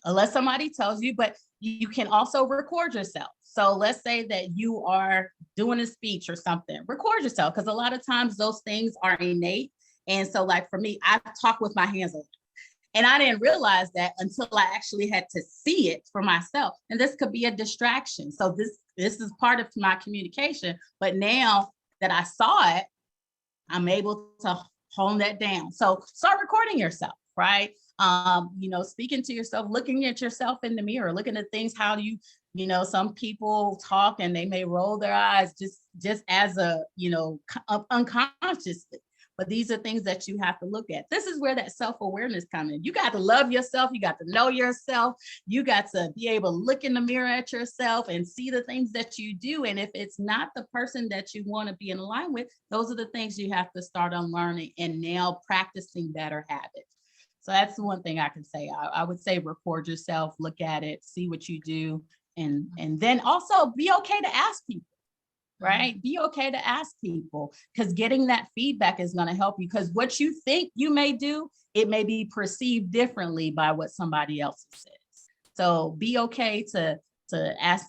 unless somebody tells you, but you can also record yourself. So let's say that you are doing a speech or something, record yourself, because a lot of times those things are innate. And so like for me, I talk with my hands on. And I didn't realize that until I actually had to see it for myself. And this could be a distraction. So this is part of my communication. But now that I saw it, I'm able to hone that down. So start recording yourself, right? Speaking to yourself, looking at yourself in the mirror, looking at things, how do some people talk and they may roll their eyes just as unconsciously. But these are things that you have to look at. This is where that self-awareness comes in. You got to love yourself. You got to know yourself. You got to be able to look in the mirror at yourself and see the things that you do. And if it's not the person that you want to be in line with, those are the things you have to start unlearning and now practicing better habits. So that's the one thing I can say. I would say record yourself, look at it, see what you do. And then also be okay to ask people. Right? Be okay to ask people, because getting that feedback is going to help you, because what you think you may do, it may be perceived differently by what somebody else says. So be okay to ask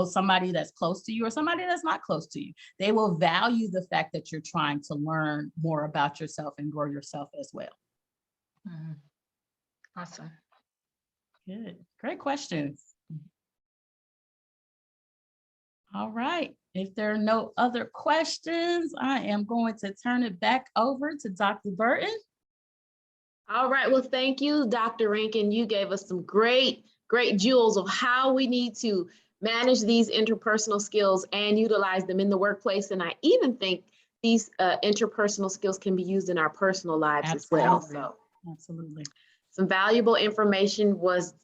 somebody that's close to you or somebody that's not close to you. They will value the fact that you're trying to learn more about yourself and grow yourself as well. Awesome. Good. Great questions. All right. If there are no other questions, I am going to turn it back over to Dr. Burton. All right. Well, thank you, Dr. Rankin. You gave us some great jewels of how we need to manage these interpersonal skills and utilize them in the workplace. And I even think these interpersonal skills can be used in our personal lives as well. So, absolutely. Some valuable information was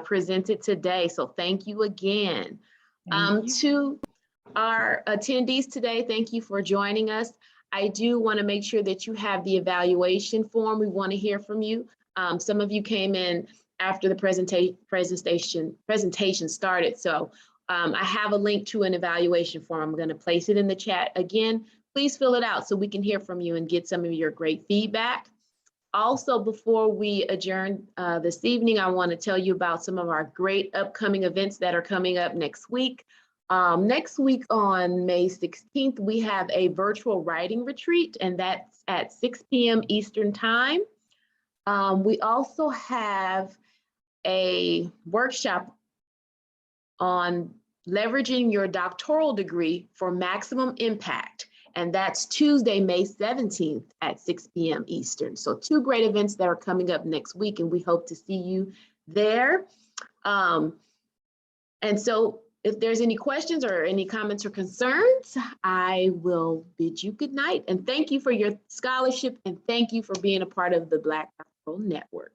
presented today. So thank you again. Our attendees today, thank you for joining us. I do want to make sure that you have the evaluation form. We want to hear from you. Some of you came in after the presentation started. So I have a link to an evaluation form. I'm going to place it in the chat again. Please fill it out so we can hear from you and get some of your great feedback. Also, before we adjourn this evening, I want to tell you about some of our great upcoming events that are coming up next week. Next week on May 16th, we have a virtual writing retreat, and that's at 6 p.m. Eastern Time. We also have a workshop on leveraging your doctoral degree for maximum impact. And that's Tuesday, May 17th at 6 p.m. Eastern. So 2 great events that are coming up next week, and we hope to see you there. And so if there's any questions or any comments or concerns, I will bid you good night. And thank you for your scholarship, and thank you for being a part of the Black Doctoral Network.